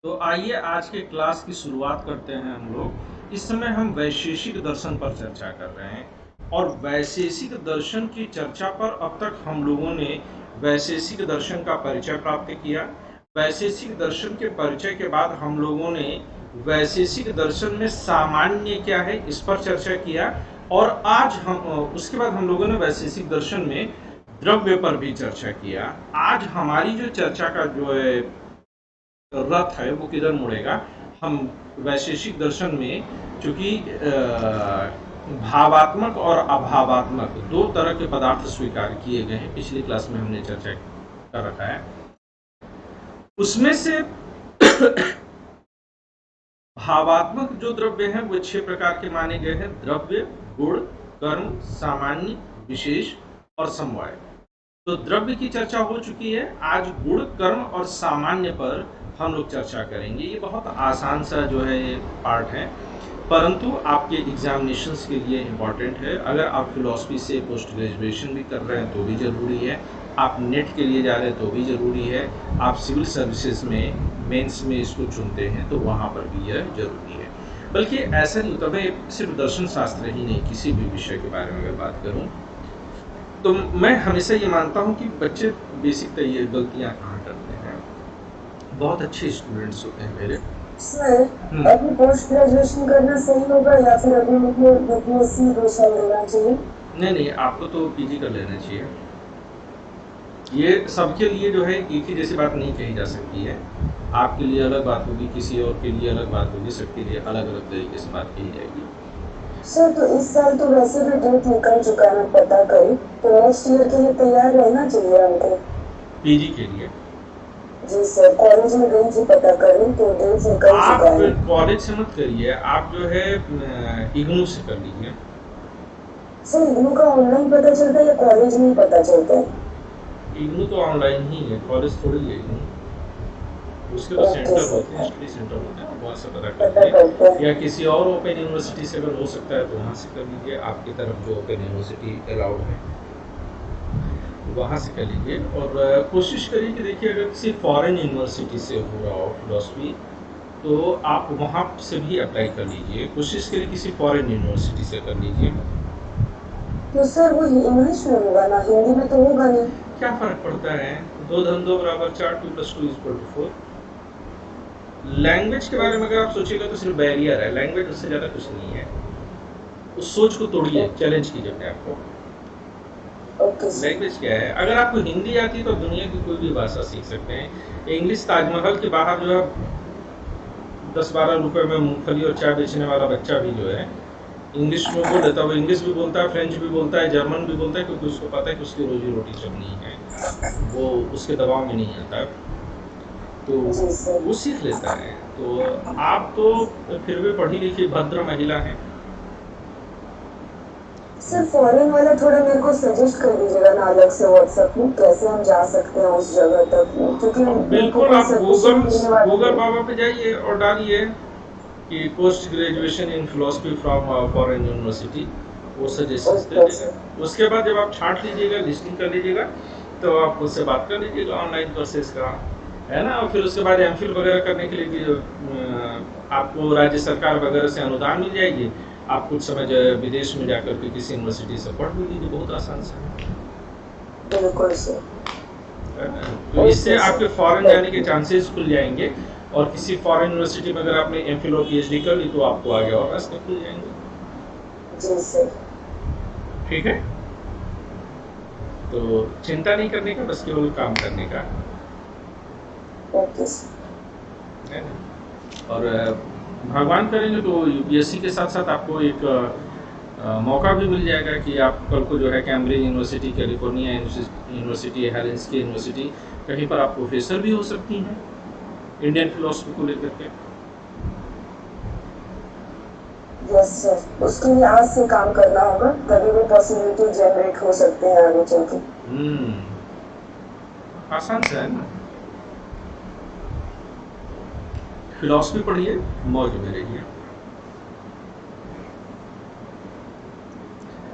तो आइए आज के क्लास की शुरुआत करते हैं हम लोग। इस समय हम वैशेषिक दर्शन पर चर्चा कर रहे हैं और वैशेषिक दर्शन की चर्चा पर अब तक हम लोगों ने वैशेषिक दर्शन का परिचय प्राप्त किया। वैशेषिक दर्शन के परिचय के बाद हम लोगों ने वैशेषिक दर्शन में सामान्य क्या है इस पर चर्चा किया और आज हम उसके बाद हम लोगों ने वैशेषिक दर्शन में द्रव्य पर भी चर्चा किया। आज हमारी जो चर्चा का जो है रथ है वो किधर मुड़ेगा। हम वैशेषिक दर्शन में चूंकि भावात्मक और अभावात्मक दो तरह के पदार्थ स्वीकार किए गए हैं, पिछली क्लास में हमने चर्चा कर रखा है। उसमें से भावात्मक जो द्रव्य हैं वो 6 प्रकार के माने गए हैं: द्रव्य, गुण, कर्म, सामान्य, विशेष और समवाय। तो द्रव्य की चर्चा हो चुकी है। आज गुण, कर्म और सामान्य पर हम लोग चर्चा करेंगे। ये बहुत आसान सा जो है ये पार्ट है, परंतु आपके एग्जामिनेशंस के लिए इम्पॉर्टेंट है। अगर आप फिलॉसफी से पोस्ट ग्रेजुएशन भी कर रहे हैं तो भी ज़रूरी है, आप नेट के लिए जा रहे हैं तो भी ज़रूरी है, आप सिविल सर्विसेज में मेंस में इसको चुनते हैं तो वहाँ पर भी यह जरूरी है। बल्कि ऐसा नहीं होता, मैं सिर्फ दर्शन शास्त्र ही नहीं, किसी भी विषय के बारे में अगर बात करूँ तो मैं हमेशा ये मानता हूँ कि बच्चे बेसिक गलतियाँ कहाँ करते हैं। बहुत अच्छे स्टूडेंट्स होते हैं मेरे। सर अभी पोस्ट ग्रेजुएशन करना सही होगा या फिर अभी मुझे बीपीएससी विषय लेना चाहिए? नहीं, आपको तो पीजी कर लेना चाहिए। ये सबके लिए जो है एक ही जैसी बात नहीं कही जा सकती है। आपके लिए अलग बात होगी, किसी और के लिए अलग बात होगी, सबके लिए अलग अलग तरीके से बात कही जाएगी। सर तो इस साल तो वैसे भी डेट निकल चुका है, पता करी तो नेक्स्ट ईयर के लिए तैयार रहना चाहिए हमको। पीजी के लिए जी सर, कॉलेज में गई थी पता करी तो डेट निकल चुका है। आप कॉलेज से मत करिए, आप जो है इग्नू से कर लीजिए। सर इग्नू का ऑनलाइन पता चलता है या कॉलेज में ही पता चलता है? इग्नू तो ऑनलाइन ही है, कॉलेज थोड़ी है इग्नू। उसके तो सेंटर होते हैं, स्टडी सेंटर होते हैं, वहाँ से पता करिए, या किसी और ओपन यूनिवर्सिटी से अगर हो सकता है तो वहाँ से कर लीजिए। आपकी तरफ जो ओपन यूनिवर्सिटी अलाउड है वहाँ से कर लीजिए। और कोशिश करिए कि देखिए, अगर किसी फॉरेन यूनिवर्सिटी से हो रहा हो फिलॉसफी तो आप वहाँ से भी अप्लाई कर लीजिए। कोशिश करिए किसी फॉरेन यूनिवर्सिटी से कर लीजिए। तो सर वो इंग्लिश में होगा ना, हिंदी में तो होगा नहीं? क्या फर्क पड़ता है, 2 धन 2 बराबर 4, 2 + 2 = 4। लैंग्वेज के बारे में अगर आप सोचिएगा तो सिर्फ बैरियर है, लैंग्वेज उससे ज़्यादा कुछ नहीं है। उस सोच को तोड़िए, चैलेंज कीजिए अपने आप को। लैंग्वेज क्या है? अगर आपको हिंदी आती है तो दुनिया की कोई भी भाषा सीख सकते हैं। इंग्लिश, ताजमहल के बाहर जो है 10-12 रुपए में मूंगफली और चाय बेचने वाला बच्चा भी जो है इंग्लिश में बोल देता है। वो इंग्लिश भी बोलता है, फ्रेंच भी बोलता है, जर्मन भी बोलता है, क्योंकि उसको पता है कि उसकी रोजी रोटी चलनी है, वो उसके दबाव में नहीं आता, तो वो सीख लेता है। तो आप तो फिर भी पढ़ी लिखी भद्र महिला हैं। सर फॉरेन वाला थोड़ा मेरे को सजेस्ट कर दीजिएगा ना अलग से व्हाट्सएप में, कैसे हम जा सकते हैं उस जगह तक, क्योंकि बिल्कुल आप गूगल बाबा पे जाइए और डालिए कि post graduation in philosophy from foreign university, वो सजेशन दे देगा। उसके बाद जब आप छांट लीजिएगा, लिस्टिंग कर लीजिएगा, तो आप उससे बात कर लीजिएगा ऑनलाइन कोर्सेज का, है ना। और फिर उसके बाद एमफिल वगैरह करने के लिए भी आपको राज्य सरकार वगैरह से अनुदान मिल जाएगी। आप कुछ समय विदेश में जाकर के किसी यूनिवर्सिटी से पढ़ भी लीजिए, बहुत आसान से। बिल्कुल सर। तो इससे आपके फॉरेन जाने के चांसेस खुल जाएंगे, और किसी फॉरेन यूनिवर्सिटी में अगर आपने एमफिल और पीएचडी कर ली तो आपको आगे और रास्ते खुल जाएंगे। जी सर। ठीक है, तो चिंता नहीं करने का, बस केवल काम करने का। Okay sir. है ना। और भगवान करेंगे तो यूपीएससी के साथ साथ आपको एक मौका भी मिल जाएगा कि आप कल को जो है Cambridge university, California university, Helsinki university, कहीं पर आप प्रोफेसर भी हो सकती हैं इंडियन फिलोसफी को लेकर के। यस सर, उसके लिए आज से काम करना होगा, तभी वो पॉसिबिलिटी जनरेट हो सकते हैं आगे चल के। आसान से है ना। फिलोसफी पढ़िए, मौज में रहिए।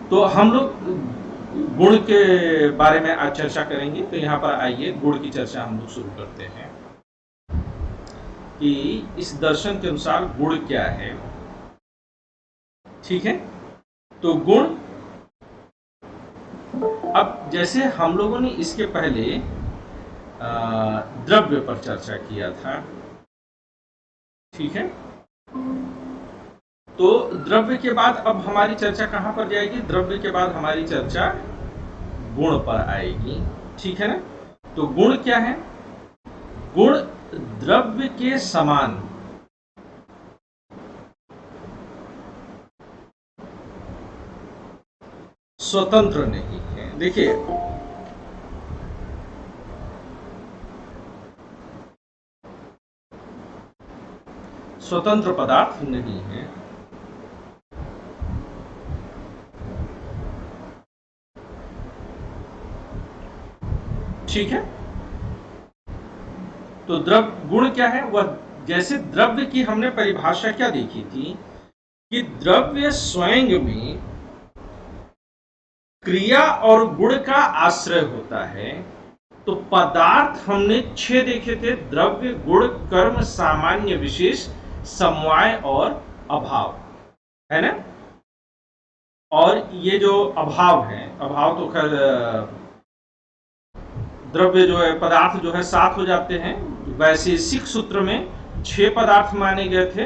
तो हम लोग गुण के बारे में आज चर्चा करेंगे। तो यहाँ पर आइए, गुण की चर्चा हम लोग शुरू करते हैं। कि इस दर्शन के अनुसार गुण क्या है। ठीक है, तो गुण, अब जैसे हम लोगों ने इसके पहले द्रव्य पर चर्चा किया था। ठीक है, तो द्रव्य के बाद अब हमारी चर्चा कहां पर जाएगी? द्रव्य के बाद हमारी चर्चा गुण पर आएगी। ठीक है ना? तो गुण क्या है? गुण द्रव्य के समान स्वतंत्र नहीं है। देखिए, स्वतंत्र पदार्थ नहीं है। ठीक है, तो गुण क्या है? वह, जैसे द्रव्य की हमने परिभाषा क्या देखी थी कि द्रव्य स्वयं में क्रिया और गुण का आश्रय होता है। तो पदार्थ हमने 6 देखे थे: द्रव्य, गुण, कर्म, सामान्य, विशेष, समवाय और अभाव, है ना? और ये जो अभाव है, अभाव तो खैर द्रव्य जो है, पदार्थ जो है 7 हो जाते हैं। वैशेषिक सूत्र में 6 पदार्थ माने गए थे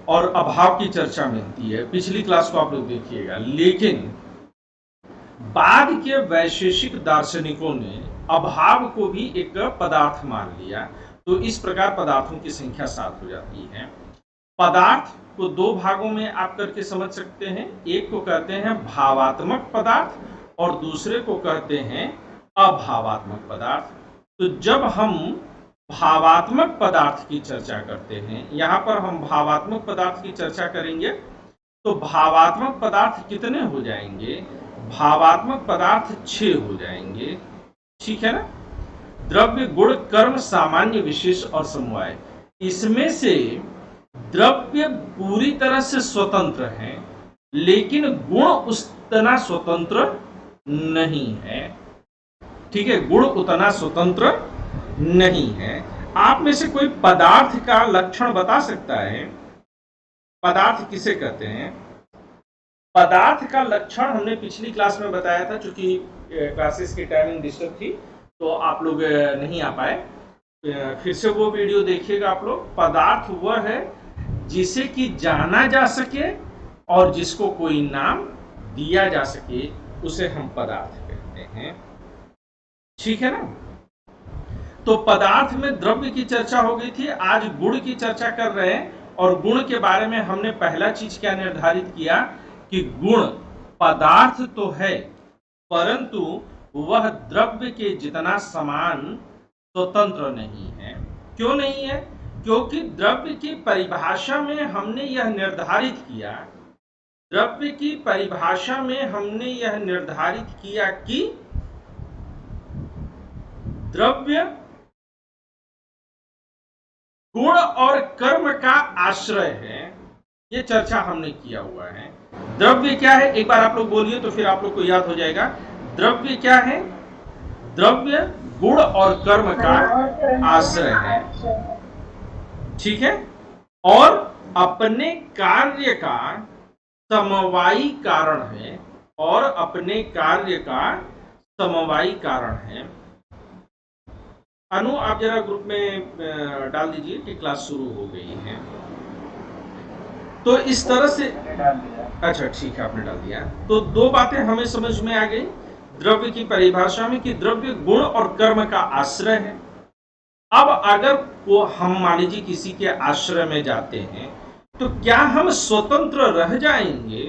और अभाव की चर्चा मिलती है। पिछली क्लास को आप लोग देखिएगा। लेकिन बाद के वैशेषिक दार्शनिकों ने अभाव को भी एक पदार्थ मान लिया। तो इस प्रकार पदार्थों की संख्या 7 हो जाती है। पदार्थ को 2 भागों में आप करके समझ सकते हैं। एक को कहते हैं भावात्मक पदार्थ और दूसरे को कहते हैं अभावात्मक पदार्थ। तो जब हम भावात्मक पदार्थ की चर्चा करते हैं, यहां पर हम भावात्मक पदार्थ की चर्चा करेंगे, तो भावात्मक पदार्थ कितने हो जाएंगे? भावात्मक पदार्थ 6 हो जाएंगे। ठीक है ना? द्रव्य, गुण, कर्म, सामान्य, विशेष और समवाय। इसमें से द्रव्य पूरी तरह से स्वतंत्र है, लेकिन गुण उतना स्वतंत्र नहीं है। ठीक है, गुण उतना स्वतंत्र नहीं है। आप में से कोई पदार्थ का लक्षण बता सकता है? पदार्थ किसे कहते हैं? पदार्थ का लक्षण हमने पिछली क्लास में बताया था। चूंकि क्लासेस की टाइमिंग डिस्टर्ब थी तो आप लोग नहीं आ पाए। फिर से वो वीडियो देखिएगा आप लोग। पदार्थ वह है जिसे कि जाना जा सके और जिसको कोई नाम दिया जा सके, उसे हम पदार्थ कहते हैं। ठीक है ना? तो पदार्थ में द्रव्य की चर्चा हो गई थी। आज गुण की चर्चा कर रहे हैं। और गुण के बारे में हमने पहला चीज क्या निर्धारित किया कि गुण पदार्थ तो है, परंतु वह द्रव्य के जितना समान स्वतंत्र नहीं है। क्यों नहीं है? क्योंकि द्रव्य की परिभाषा में हमने यह निर्धारित किया, द्रव्य की परिभाषा में हमने यह निर्धारित किया कि द्रव्य गुण और कर्म का आश्रय है। ये चर्चा हमने किया हुआ है। द्रव्य क्या है? एक बार आप लोग बोलिए तो फिर आप लोग को याद हो जाएगा। द्रव्य क्या है? द्रव्य गुण और कर्म का आश्रय है। ठीक है, और अपने कार्य का समवायी कारण है। और अपने कार्य का समवायी कारण है। अनु, आप जरा ग्रुप में डाल दीजिए कि क्लास शुरू हो गई है। तो इस तरह से, अच्छा ठीक है, आपने डाल दिया। तो 2 बातें हमें समझ में आ गई द्रव्य की परिभाषा में कि द्रव्य गुण और कर्म का आश्रय है। अब अगर वो हम मान लीजिए किसी के आश्रय में जाते हैं तो क्या हम स्वतंत्र रह जाएंगे?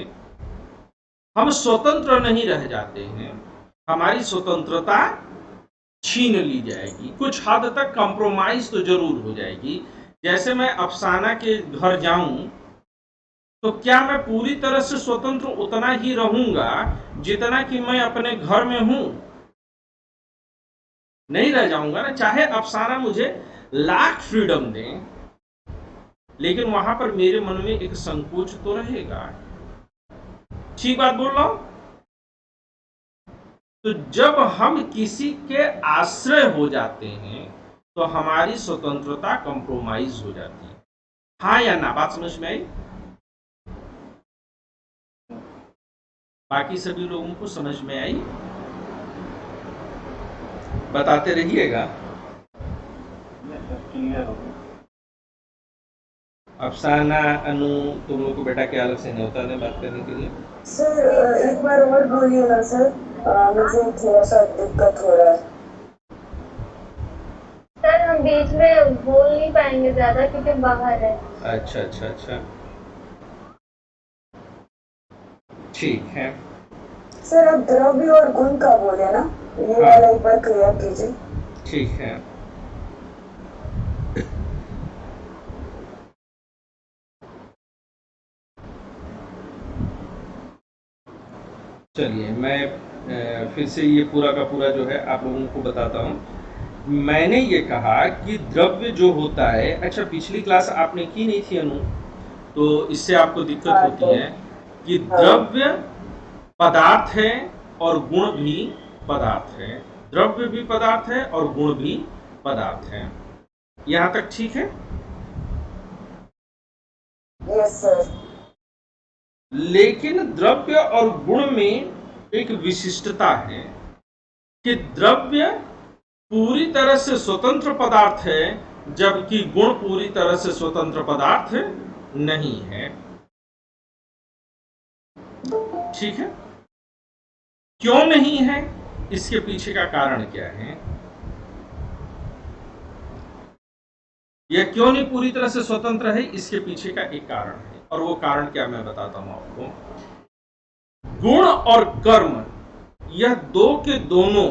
हम स्वतंत्र नहीं रह जाते हैं। हमारी स्वतंत्रता छीन ली जाएगी। कुछ हद तक कंप्रोमाइज तो जरूर हो जाएगी। जैसे मैं अफसाना के घर जाऊं तो क्या मैं पूरी तरह से स्वतंत्र उतना ही रहूंगा जितना कि मैं अपने घर में हूं? नहीं रह जाऊंगा ना। चाहे अफसाना मुझे लाख फ्रीडम दें, लेकिन वहां पर मेरे मन में एक संकोच तो रहेगा। ठीक बात बोल रहा हूं? तो जब हम किसी के आश्रय हो जाते हैं तो हमारी स्वतंत्रता कंप्रोमाइज हो जाती है। हाँ या ना, बात समझ में आई? बाकी सभी लोगों को समझ में आई? बताते रहिएगा। अफसाना, अनु, तुम लोग को बेटा क्या अलग से नहीं होता है बात करने के लिए? सर एक बार और बोलिए ना सर, मुझे थोड़ा सा दिक्कत हो रहा है। सर हम बीच में बोल नहीं पाएंगे ज्यादा क्योंकि बाहर है। अच्छा अच्छा अच्छा, ठीक है। सर आप द्रव्य और गुण का बोले ना, ये वाला एक बार क्लियर कीजिए। ठीक है। चलिए मैं फिर से ये पूरा का पूरा जो है आप लोगों को बताता हूँ। मैंने ये कहा कि द्रव्य जो होता है, अच्छा पिछली क्लास आपने की नहीं थी अनु, तो इससे आपको दिक्कत होती है कि द्रव्य पदार्थ है और गुण भी पदार्थ है। द्रव्य भी पदार्थ है और गुण भी पदार्थ है। यहां तक ठीक है? Yes sir. लेकिन द्रव्य और गुण में एक विशिष्टता है कि द्रव्य पूरी तरह से स्वतंत्र पदार्थ है, जबकि गुण पूरी तरह से स्वतंत्र पदार्थ नहीं है। ठीक है? क्यों नहीं है, इसके पीछे का कारण क्या है? यह क्यों नहीं पूरी तरह से स्वतंत्र है, इसके पीछे का एक कारण है, और वो कारण क्या मैं बताता हूं आपको। गुण और कर्म, यह दो के दोनों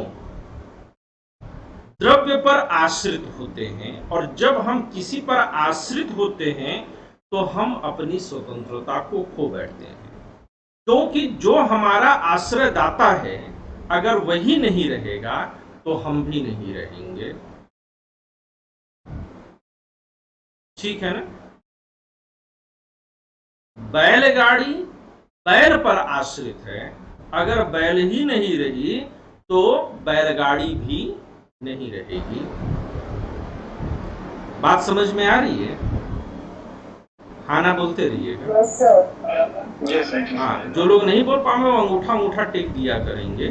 द्रव्य पर आश्रित होते हैं, और जब हम किसी पर आश्रित होते हैं तो हम अपनी स्वतंत्रता को खो बैठते हैं, क्योंकि जो हमारा आश्रयदाता है अगर वही नहीं रहेगा तो हम भी नहीं रहेंगे। ठीक है ना? बैलगाड़ी बैल पर आश्रित है, अगर बैल ही नहीं रही तो बैलगाड़ी भी नहीं रहेगी। बात समझ में आ रही है? हाँ ना बोलते रहिएगा। Yes sir. हाँ, जो लोग नहीं बोल पाएंगे वो अंगूठा अंगूठा टेक दिया करेंगे।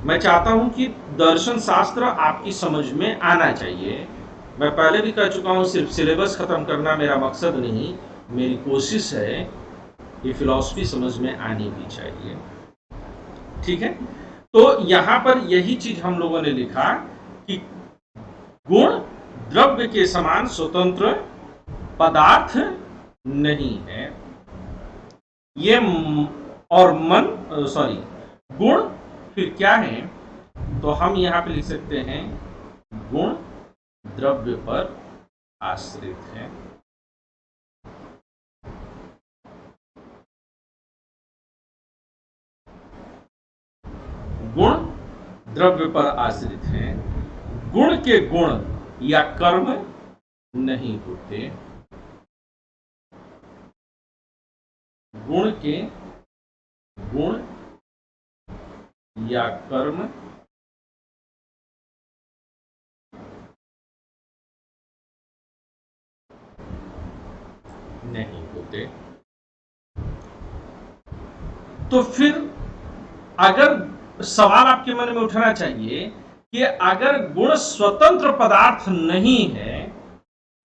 मैं चाहता हूं कि दर्शन शास्त्र आपकी समझ में आना चाहिए। मैं पहले भी कह चुका हूं, सिर्फ सिलेबस खत्म करना मेरा मकसद नहीं, मेरी कोशिश है ये फिलॉसफी समझ में आनी भी चाहिए। ठीक है? तो यहां पर यही चीज हम लोगों ने लिखा कि गुण द्रव्य के समान स्वतंत्र पदार्थ नहीं है। ये और मन, सॉरी, गुण फिर क्या है, तो हम यहां पे लिख सकते हैं गुण द्रव्य पर आश्रित है। गुण द्रव्य पर आश्रित है। गुण के गुण या कर्म नहीं होते। गुण के गुण या कर्म नहीं होते। तो फिर अगर सवाल आपके मन में उठना चाहिए कि अगर गुण स्वतंत्र पदार्थ नहीं है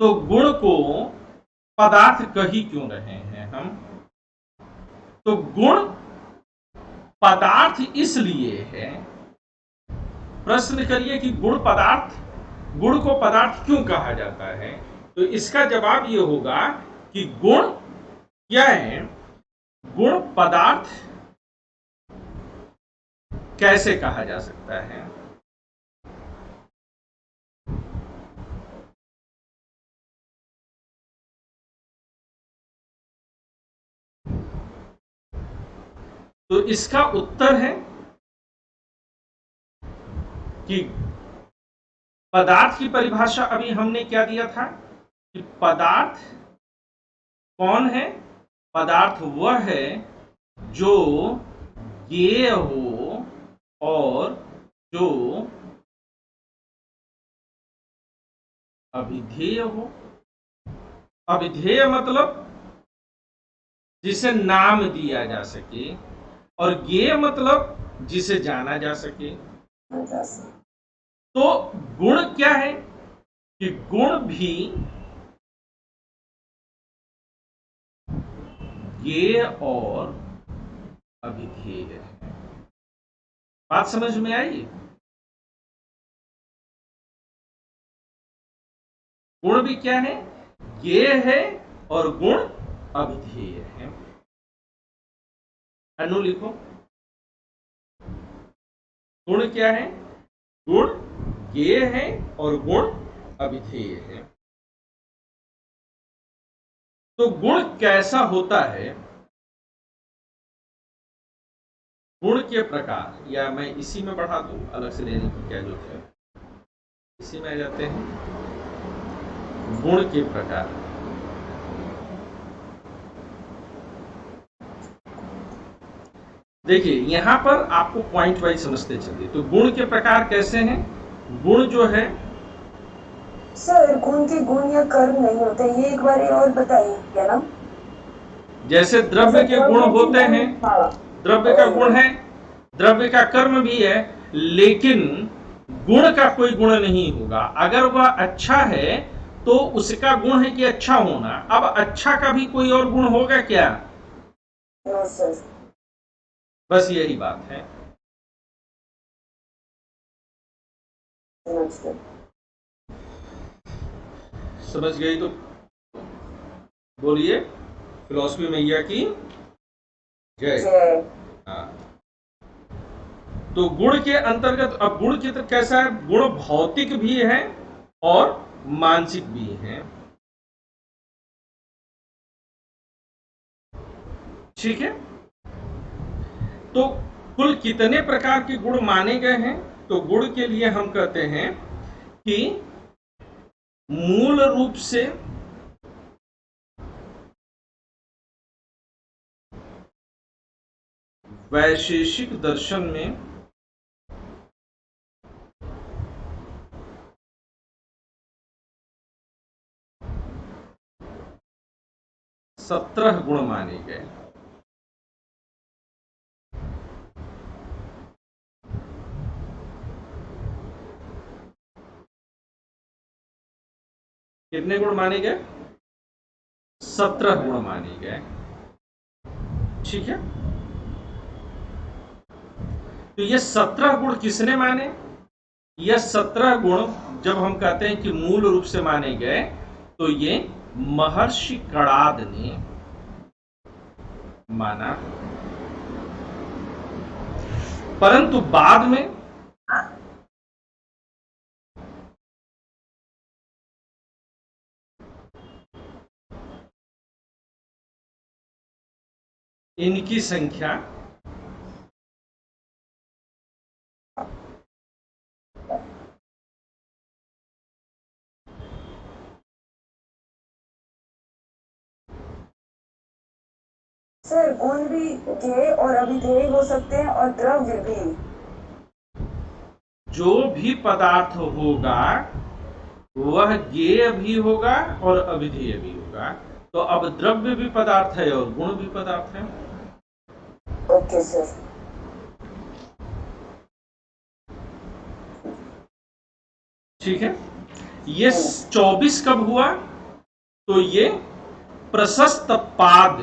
तो गुण को पदार्थ कह ही क्यों रहे हैं हम? तो गुण पदार्थ इसलिए है, प्रश्न करिए कि गुण को पदार्थ क्यों कहा जाता है, तो इसका जवाब यह होगा कि गुण क्या है, गुण पदार्थ कैसे कहा जा सकता है? तो इसका उत्तर है कि पदार्थ की परिभाषा अभी हमने क्या दिया था कि पदार्थ कौन है? पदार्थ वह है जो ज्ञेय हो और जो अभिधेय हो। अभिधेय मतलब जिसे नाम दिया जा सके, और ज्ञेय मतलब जिसे जाना जा सके। तो गुण क्या है कि गुण भी ज्ञेय और अभिधेय है। बात समझ में आई? गुण भी क्या है? ज्ञेय है और गुण अभिधेय है। अनु लिखो, गुण क्या है? गुण ज्ञेय है और गुण अभिधेय है। तो गुण कैसा होता है? गुण के प्रकार, या मैं इसी में बढ़ा दूं, अलग से लेने की क्या जरूरत है, इसी में आ जाते हैं। गुण के प्रकार, देखिए यहां पर आपको पॉइंट वाइज समझते चलिए। तो गुण के प्रकार कैसे हैं? गुण जो है, सर गुण के गुण या कर्म नहीं होते, ये एक बार और बताइए ना। जैसे द्रव्य के गुण होते हैं, हाँ। द्रव्य का गुण है, द्रव्य का कर्म भी है, लेकिन गुण का कोई गुण नहीं होगा। अगर वह अच्छा है तो उसका गुण है कि अच्छा होना। अब अच्छा का भी कोई और गुण होगा क्या? No sir. बस यही बात है। समझ गई तो बोलिए फिलॉसफी मैया की जय। हाँ। तो गुण के अंतर्गत, अब गुण की तरफ कैसा है? गुण भौतिक भी है और मानसिक भी है। ठीक है। तो कुल कितने प्रकार के गुण माने गए हैं? तो गुण के लिए हम कहते हैं कि मूल रूप से वैशेषिक दर्शन में सत्रह गुण माने गए। कितने गुण माने गए? 17 गुण माने गए। ठीक है। तो ये 17 गुण किसने माने? ये 17 गुण जब हम कहते हैं कि मूल रूप से माने गए, तो ये महर्षि कणाद ने माना। परंतु बाद में इनकी संख्या सर गुण भी ज्ञेय और अभिधेय हो सकते हैं और द्रव्य भी। जो भी पदार्थ होगा वह ज्ञेय भी होगा और अभिधेय भी होगा। तो अब द्रव्य भी पदार्थ है और गुण भी पदार्थ है। Okay sir. ठीक है। ये 24 कब हुआ? तो ये प्रशस्त पाद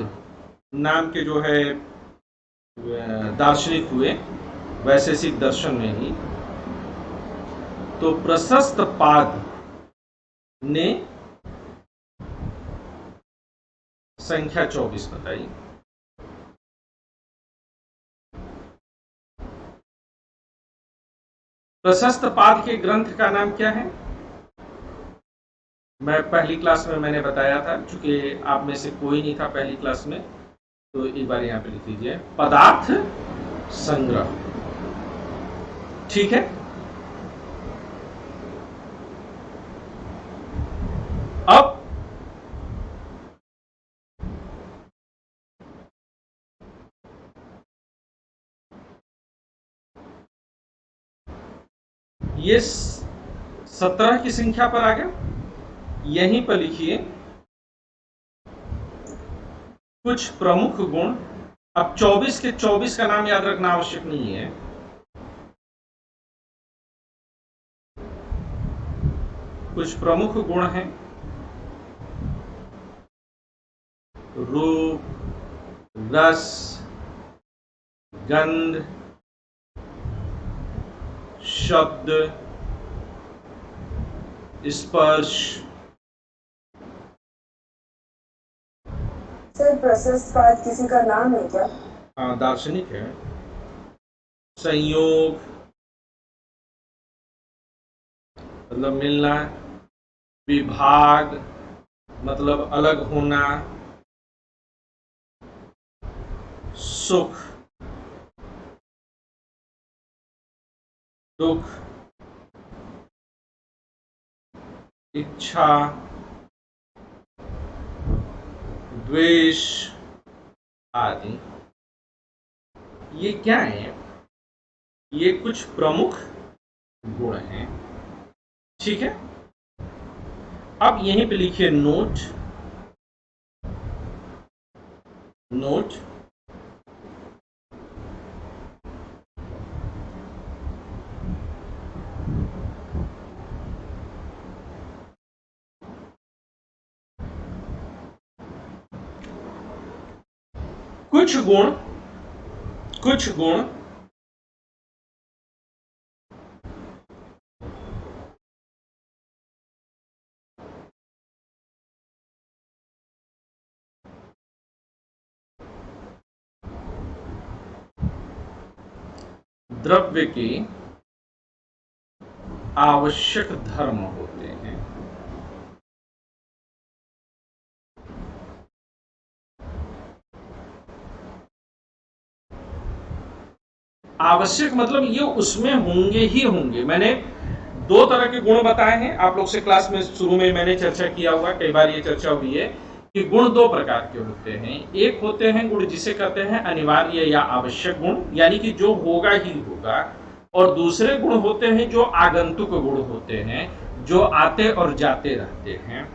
नाम के जो है दार्शनिक हुए वैशेषिक दर्शन में ही। तो प्रशस्त पाद ने संख्या 24 बताई। प्रशस्त पाद के ग्रंथ का नाम क्या है? मैं पहली क्लास में मैंने बताया था, चूंकि आप में से कोई नहीं था पहली क्लास में, तो एक बार यहां पे लिख लीजिए, पदार्थ संग्रह। ठीक है। अब ये 17 की संख्या पर आ गया। यहीं पर लिखिए कुछ प्रमुख गुण। अब 24 के 24 का नाम याद रखना आवश्यक नहीं है। कुछ प्रमुख गुण हैं रूप, रस, गंध, शब्द, स्पर्श। सर प्रशस्ताद किसी का नाम है क्या? हाँ, दार्शनिक है। संयोग मतलब मिलना, विभाग मतलब अलग होना, सुख, दुख, इच्छा, द्वेष आदि। ये क्या है? ये कुछ प्रमुख गुण हैं। ठीक है, अब यहीं पे लिखिए नोट। नोट कुछ गुण द्रव्य के आवश्यक धर्म होते हैं। आवश्यक मतलब ये उसमें होंगे ही होंगे। मैंने दो तरह के गुण बताए हैं आप लोग से क्लास में, शुरू में मैंने चर्चा किया हुआ, कई बार ये चर्चा हुई है कि गुण दो प्रकार के होते हैं। एक होते हैं गुण जिसे कहते हैं अनिवार्य या आवश्यक गुण, यानी कि जो होगा ही होगा, और दूसरे गुण होते हैं जो आगंतुक गुण होते हैं, जो आते और जाते रहते हैं।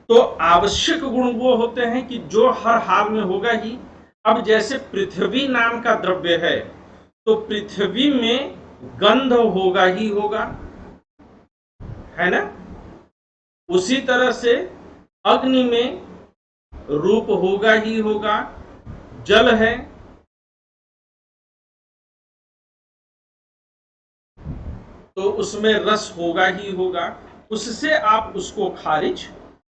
तो आवश्यक गुण वो होते हैं कि जो हर हाल में होगा ही। अब जैसे पृथ्वी नाम का द्रव्य है, तो पृथ्वी में गंध होगा ही होगा, है ना। उसी तरह से अग्नि में रूप होगा ही होगा, जल है तो उसमें रस होगा ही होगा। उससे आप उसको खारिज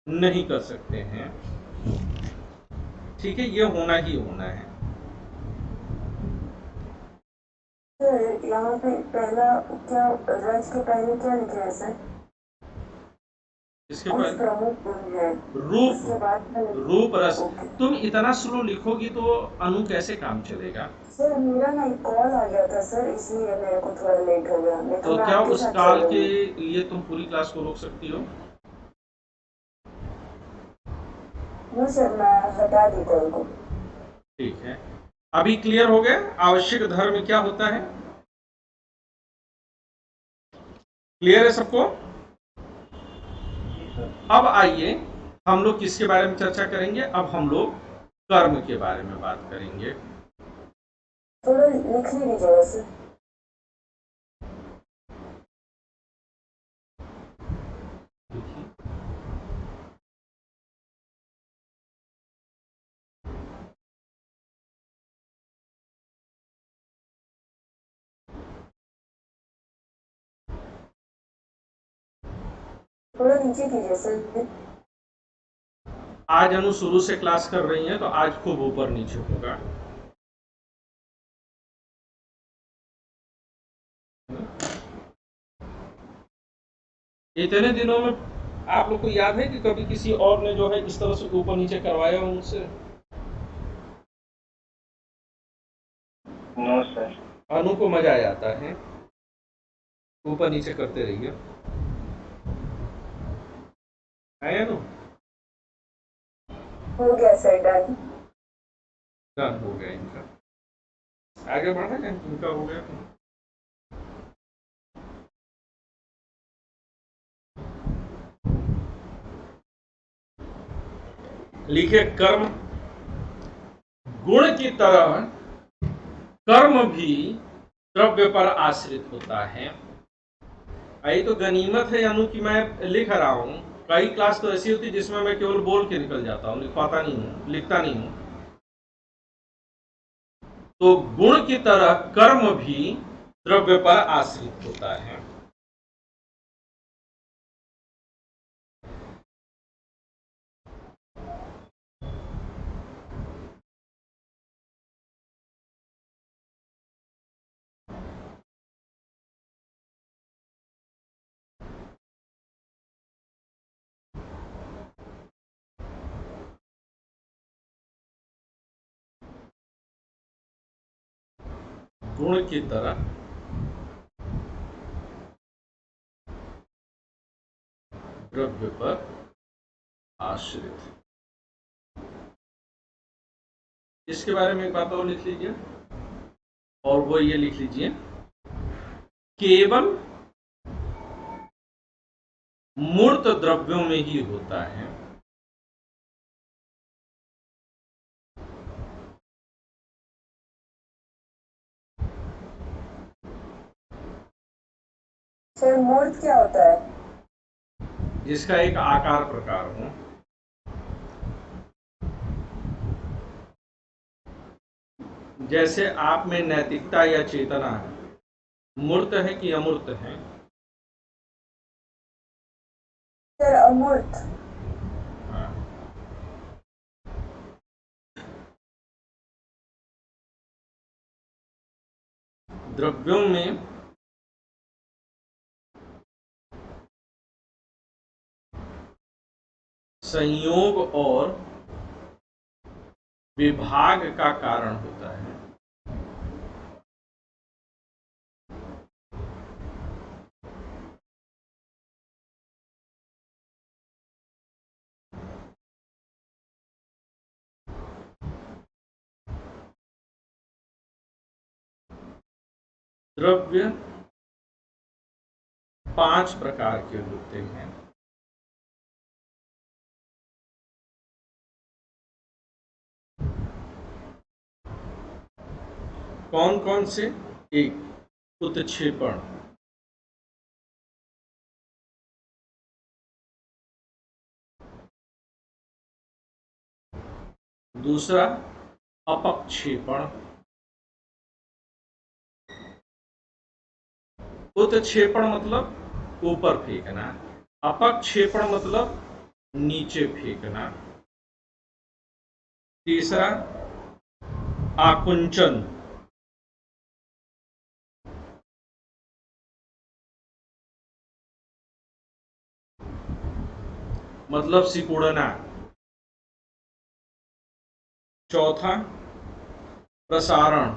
नहीं कर सकते हैं। ठीक है, ये होना ही होना है। सर यहाँ पे पहला क्या, रज के पहले क्या लिखा है सर? इसके कुछ बाद प्रमुख गुण है, उसके बाद रूप रस। ओके। तुम इतना स्लो लिखोगी तो अनु कैसे काम चलेगा? सर मेरा ना एक कॉल आ गया था सर, इसलिए मेरे को थोड़ा लेट हो गया, नहीं तो मैं क्या आपके उस साथ काल चल के रही हूँ। लिए तुम पूरी क्लास को रोक सकती हो? नो सर, मैं हटा दी कॉल को। ठीक है, अभी क्लियर हो गया आवश्यक धर्म क्या होता है? क्लियर है सबको? अब आइए हम लोग किसके बारे में चर्चा करेंगे? अब हम लोग कर्म के बारे में बात करेंगे। थोड़ा लिख ही लीजिएगा सर। थोड़ा नीचे कीजिए सर। आज अनु शुरू से क्लास कर रही हैं तो आज खूब ऊपर नीचे होगा। इतने दिनों में आप लोग को याद है कि कभी किसी और ने जो है इस तरह से ऊपर नीचे करवाया हो मुझसे? No sir. अनु को मजा आ जाता है, ऊपर नीचे करते रहिए। है अनु? हो गया सर, डन। डन हो गया इनका। आगे बढ़ा जाए, इनका हो गया तो। लिखे कर्म, गुण की तरह कर्म भी द्रव्य पर आश्रित होता है। यही तो गनीमत है अनु की मैं लिख रहा हूं। कई क्लास तो ऐसी होती है जिसमें मैं केवल बोल के निकल जाता हूं, लिखवाता नहीं हूं, लिखता नहीं हूं। तो गुण की तरह कर्म भी द्रव्य पर आश्रित होता है। गुण की तरह द्रव्य पर आश्रित। इसके बारे में एक बात और लिख लीजिए, और वो ये लिख लीजिए, केवल मूर्त द्रव्यों में ही होता है। सर मूर्त क्या होता है? जिसका एक आकार प्रकार हो। जैसे आप में नैतिकता या चेतना है, मूर्त है कि अमूर्त है? सर अमूर्त। हाँ। द्रव्यों में संयोग और विभाग का कारण होता है। द्रव्य 5 प्रकार के होते हैं। कौन कौन से? एक, उत्क्षेपण। दूसरा, अपक्षेपण। उत्क्षेपण मतलब ऊपर फेंकना, अपक्षेपण मतलब नीचे फेंकना। तीसरा, आकुंचन। मतलब सिकुड़ना। चौथा, प्रसारण।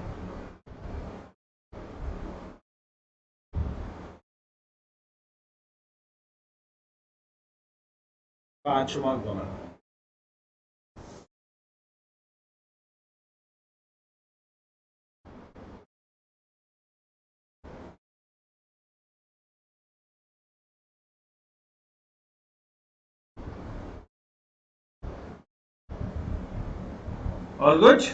पांचवा, गमन। और कुछ?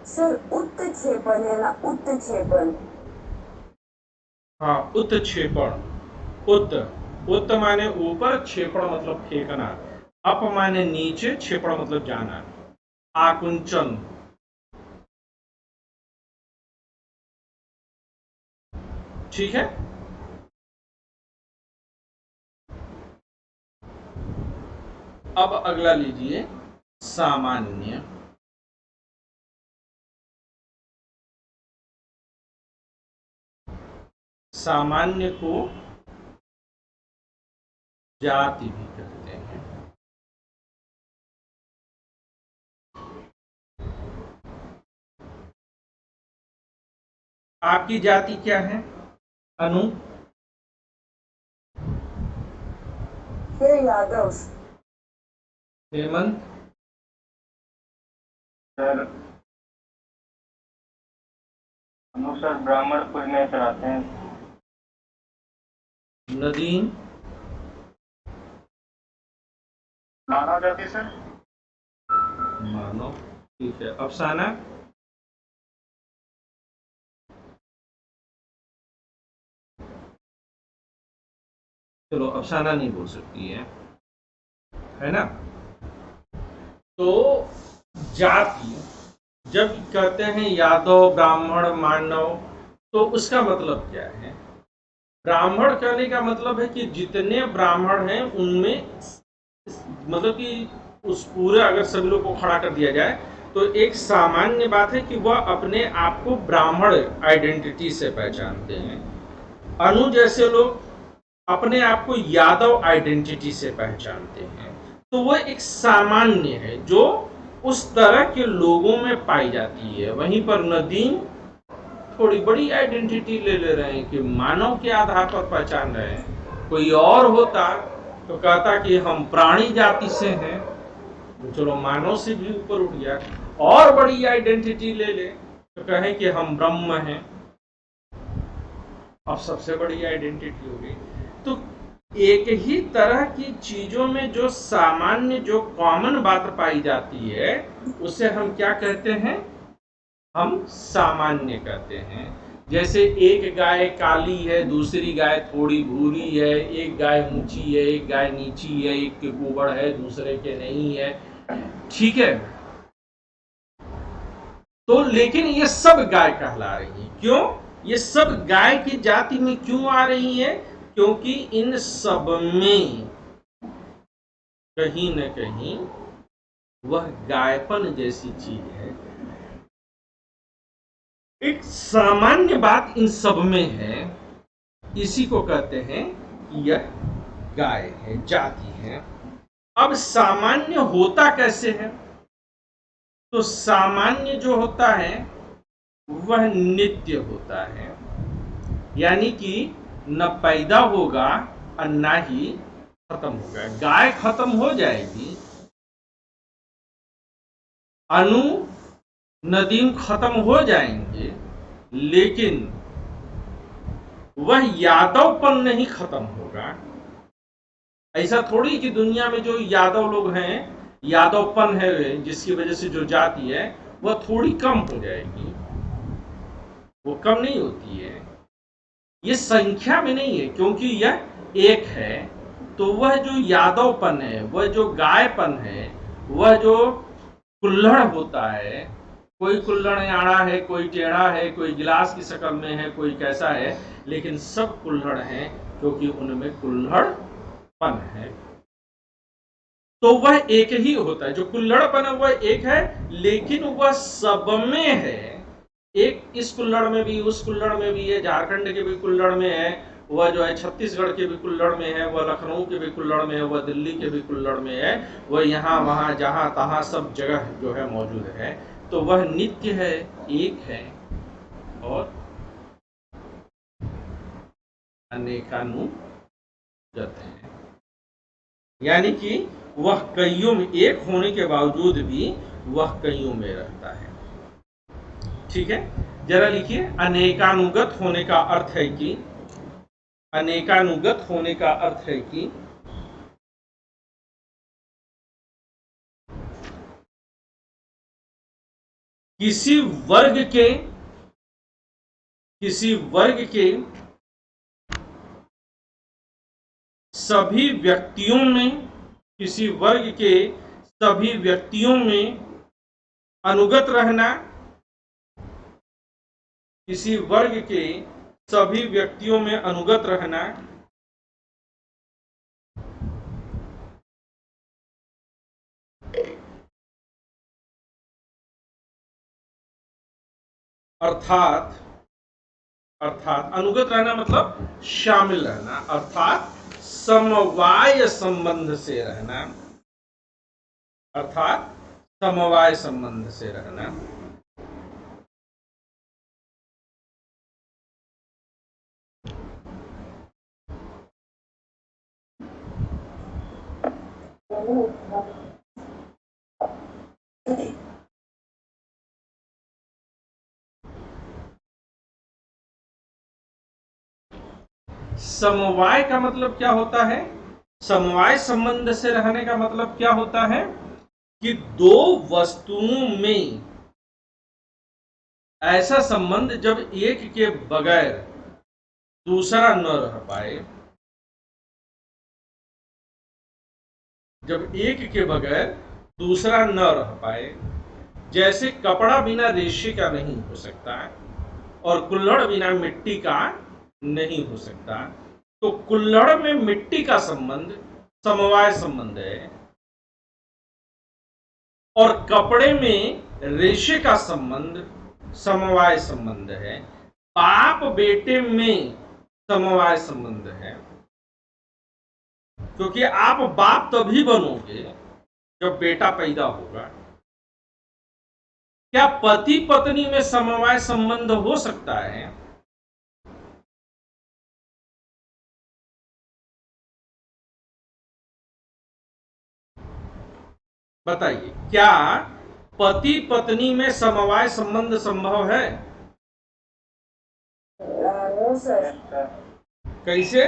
सर उत्क्षेपण है ना, उत्क्षेपण। हाँ, उत्क्षेपण। उत उत माने ऊपर, क्षेपण मतलब फेंकना। अप माने नीचे, क्षेपण मतलब जाना। आकुंचन। ठीक है। अब अगला लीजिए, सामान्य। सामान्य को जाति भी कहते हैं। आपकी जाति क्या है अनु? हे यादव। हेमंत? सर हम सर ब्राह्मणपुर में चलाते हैं। नदीम? मानव जाति सर। मानव, ठीक है। अफसाना? चलो अफसाना नहीं बोल सकती है ना? तो जाति जब कहते हैं यादव, ब्राह्मण, मानव, तो उसका मतलब क्या है? ब्राह्मण कहने का मतलब है कि जितने ब्राह्मण हैं उनमें, मतलब कि उस पूरे अगर सभी लोग को खड़ा कर दिया जाए तो एक सामान्य बात है कि वह अपने आप को ब्राह्मण आइडेंटिटी से पहचानते हैं। अनु जैसे लोग अपने आप को यादव आइडेंटिटी से पहचानते हैं। तो वह एक सामान्य है जो उस तरह के लोगों में पाई जाती है। वहीं पर नदीम थोड़ी बड़ी आइडेंटिटी ले रहे हैं कि मानव के आधार पर पहचान रहे हैं। कोई और होता तो कहता कि हम प्राणी जाति से हैं, तो चलो मानव से भी ऊपर उठ गया। और बड़ी आइडेंटिटी ले तो कहें कि हम ब्रह्म हैं, अब सबसे बड़ी आइडेंटिटी हो गई। तो एक ही तरह की चीजों में जो सामान्य, जो कॉमन बात पाई जाती है उसे हम क्या कहते हैं? हम सामान्य कहते हैं। जैसे एक गाय काली है, दूसरी गाय थोड़ी भूरी है, एक गाय ऊंची है, एक गाय नीची है, एक के गोबर है, दूसरे के नहीं है, ठीक है? तो लेकिन ये सब गाय कहला रही है। क्यों? ये सब गाय की जाति में क्यों आ रही है? क्योंकि इन सब में कहीं न कहीं वह गायपन जैसी चीज है। एक सामान्य बात इन सब में है, इसी को कहते हैं कि यह गाय है, जाति है। अब सामान्य होता कैसे है? तो सामान्य जो होता है वह नित्य होता है, यानी कि न पैदा होगा और न ही खत्म होगा। गाय खत्म हो जाएगी, अनु, नदीम खत्म हो जाएंगे, लेकिन वह यादवपन नहीं खत्म होगा। ऐसा थोड़ी कि दुनिया में जो यादव लोग हैं, यादवपन है जिसकी वजह से जो जाति है वह थोड़ी कम हो जाएगी, वो कम नहीं होती है। ये संख्या में नहीं है, क्योंकि यह एक है। तो वह जो यादवपन है, वह जो गायपन है, वह जो कुल्हड़ होता है, कोई कुल्हड़ आड़ा है, कोई टेढ़ा है, कोई गिलास की शक्ल में है, कोई कैसा है, लेकिन सब कुल्हड़ हैं क्योंकि उनमें कुल्हड़पन है। तो वह एक ही होता है, जो कुल्हड़पन है वह एक है, लेकिन वह सब में है। एक इस कुल्हड़ में भी, उस कुल्हड़ में भी है, झारखंड के भी कुल्हड़ में है, वह जो है छत्तीसगढ़ के भी कुल्हड़ में है, वह लखनऊ के भी कुल्हड़ में है, वह दिल्ली के भी कुल्हड़ में है, वह यहाँ वहाँ जहाँ तहाँ सब जगह जो है मौजूद है। तो वह नित्य है, एक है और अनेकानुगत है, यानी कि वह कईयों में, एक होने के बावजूद भी वह कईयों में रहता है। ठीक है, जरा लिखिए। अनेकानुगत होने का अर्थ है कि, अनेकानुगत होने का अर्थ है कि किसी वर्ग के सभी व्यक्तियों में, किसी वर्ग के सभी व्यक्तियों में अनुगत रहना, किसी वर्ग के सभी व्यक्तियों में अनुगत रहना, अर्थात अनुगत रहना मतलब शामिल रहना, अर्थात समवाय संबंध से रहना, अर्थात समवाय संबंध से रहना। समवाय का मतलब क्या होता है? समवाय संबंध से रहने का मतलब क्या होता है कि दो वस्तुओं में ऐसा संबंध जब एक के बगैर दूसरा न रह पाए, जब एक के बगैर दूसरा न रह पाए, जैसे कपड़ा बिना रेशे का नहीं हो सकता और कुल्हड़ बिना मिट्टी का नहीं हो सकता, तो कुल्हड़ में मिट्टी का संबंध समवाय संबंध है और कपड़े में रेशे का संबंध समवाय संबंध है। बाप बेटे में समवाय संबंध है, क्योंकि आप बाप तभी बनोगे जब बेटा पैदा होगा। क्या पति पत्नी में समवाय संबंध हो सकता है? बताइए, क्या पति पत्नी में समवाय संबंध संभव है? No sir. सर कैसे?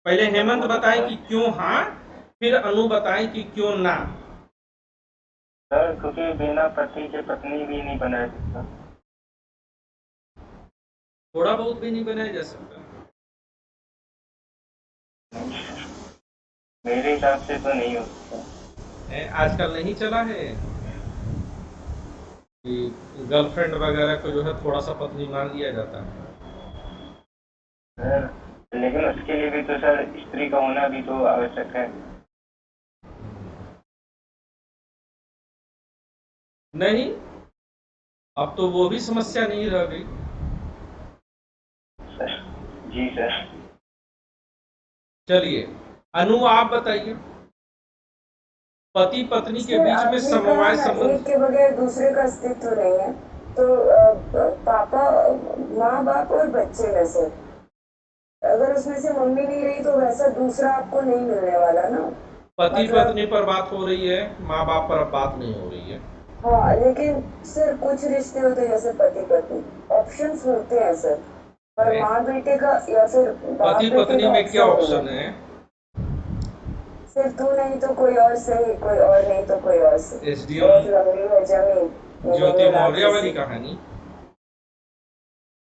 पहले हेमंत बताएं कि क्यों हाँ, फिर अनु बताएं कि क्यों ना। सर क्योंकि बिना पति के पत्नी भी नहीं बना सकता। थोड़ा बहुत भी नहीं बनाया जा सकता? मेरे हिसाब से तो नहीं हो सकता। आजकल नहीं चला है कि गर्लफ्रेंड वगैरह को जो है थोड़ा सा पत्नी मान लिया जाता है? सर लेकिन उसके लिए भी तो सर स्त्री का होना भी तो आवश्यक है। नहीं, अब तो वो भी समस्या नहीं रह गई। सर जी सर। चलिए अनु आप बताइए, पति पत्नी के बीच में समवाय एक संबंध। के बगैर दूसरे का अस्तित्व नहीं है, तो पापा, माँ बाप और बच्चे में से अगर उसमें से मम्मी नहीं रही तो वैसा दूसरा आपको नहीं मिलने वाला ना। पति मतलब- पत्नी पर बात हो रही है, माँ बाप पर अब बात नहीं हो रही है। हाँ, लेकिन सर कुछ रिश्ते होते हैं जैसे पति पत्नी, ऑप्शंस होते हैं सर, पर नहीं। माँ बेटे का या फिर बाप पति बेटे पत्नी का में क्या option ऑप्शन नहीं है? सर तू नहीं तो कोई और सही, कोई और नहीं तो कोई और सही। SDM बहुत लंबी है जमीन, ज्योति मिलेगा मौर्य वाली किसी। कहानी।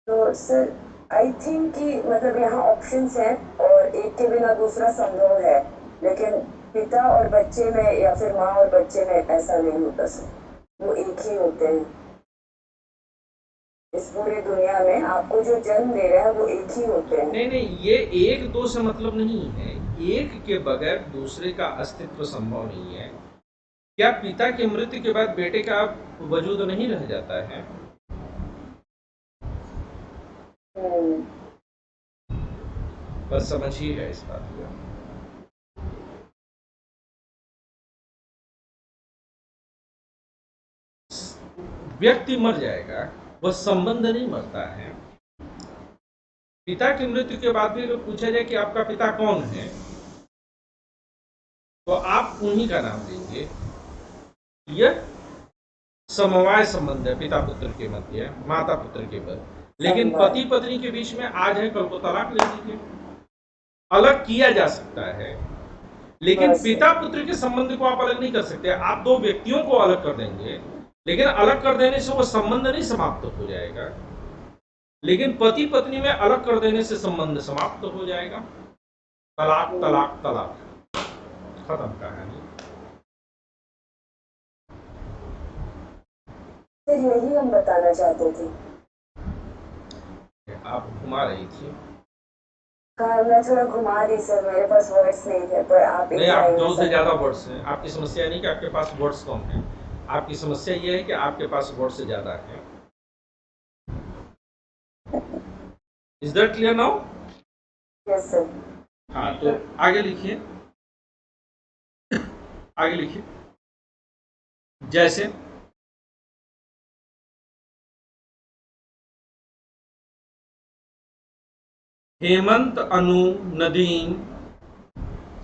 तो सर आई थिंक कि मतलब यहाँ ऑप्शंस हैं और एक के बिना दूसरा संभव है, लेकिन पिता और बच्चे में या फिर माँ और बच्चे में ऐसा नहीं होता सर, वो एक ही होते हैं। इस पूरी दुनिया में आपको जो जन्म दे रहे हैं वो एक ही होते हैं। नहीं नहीं, ये एक दो से मतलब नहीं है, एक के बगैर दूसरे का अस्तित्व संभव नहीं है। क्या पिता की मृत्यु के बाद बेटे का वजूद नहीं रह जाता है? बस समझिएगा इस बात को। व्यक्ति मर जाएगा, वह संबंध नहीं मरता है। पिता की मृत्यु के बाद भी अगर पूछा जाए कि आपका पिता कौन है, तो आप उन्हीं का नाम लेंगे। यह समवाय संबंध है पिता पुत्र के मध्य, माता पुत्र के मध्य। लेकिन पति पत्नी के बीच में आज है, कल को तलाक ले लीजिए। अलग किया जा सकता है, लेकिन पिता पुत्र के संबंध को आप अलग नहीं कर सकते। आप दो व्यक्तियों को अलग कर देंगे, लेकिन अलग कर देने से वो संबंध नहीं समाप्त हो जाएगा। लेकिन पति पत्नी में अलग कर देने से संबंध समाप्त हो जाएगा। तलाक तलाक तलाक, खत्म कहानी। सर यही हम बताना चाहते थे। आप घुमा रही थी। हाँ, मैं थोड़ा घुमा दी सर, मेरे पास वर्ड्स नहीं थे, पर आप नहीं, आप दो से ज्यादा वर्ड्स हैं। आपकी समस्या नहीं कि आपके पास वर्ड्स कम है, आपकी समस्या ये है कि आपके पास वर्ड से ज्यादा है। Is that clear now? Yes sir. हाँ, तो आगे लिखिए, आगे लिखिए। जैसे हेमंत, अनु, नदीम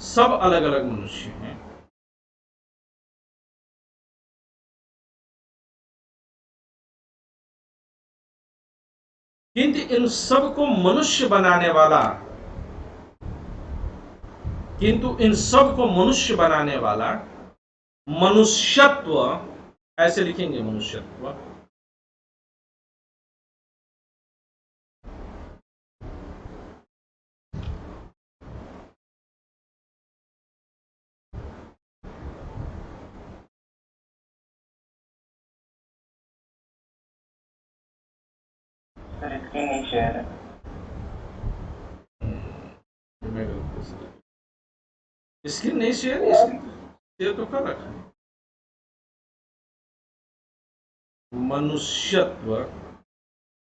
सब अलग अलग मनुष्य हैं। किंतु इन सब को मनुष्य बनाने वाला, किंतु इन सब को मनुष्य बनाने वाला मनुष्यत्व, ऐसे लिखेंगे मनुष्यत्व, सर स्क्रीन नहीं शेयर है। स्क्रीन नहीं शेयर तो कर रखा है। मनुष्यत्व,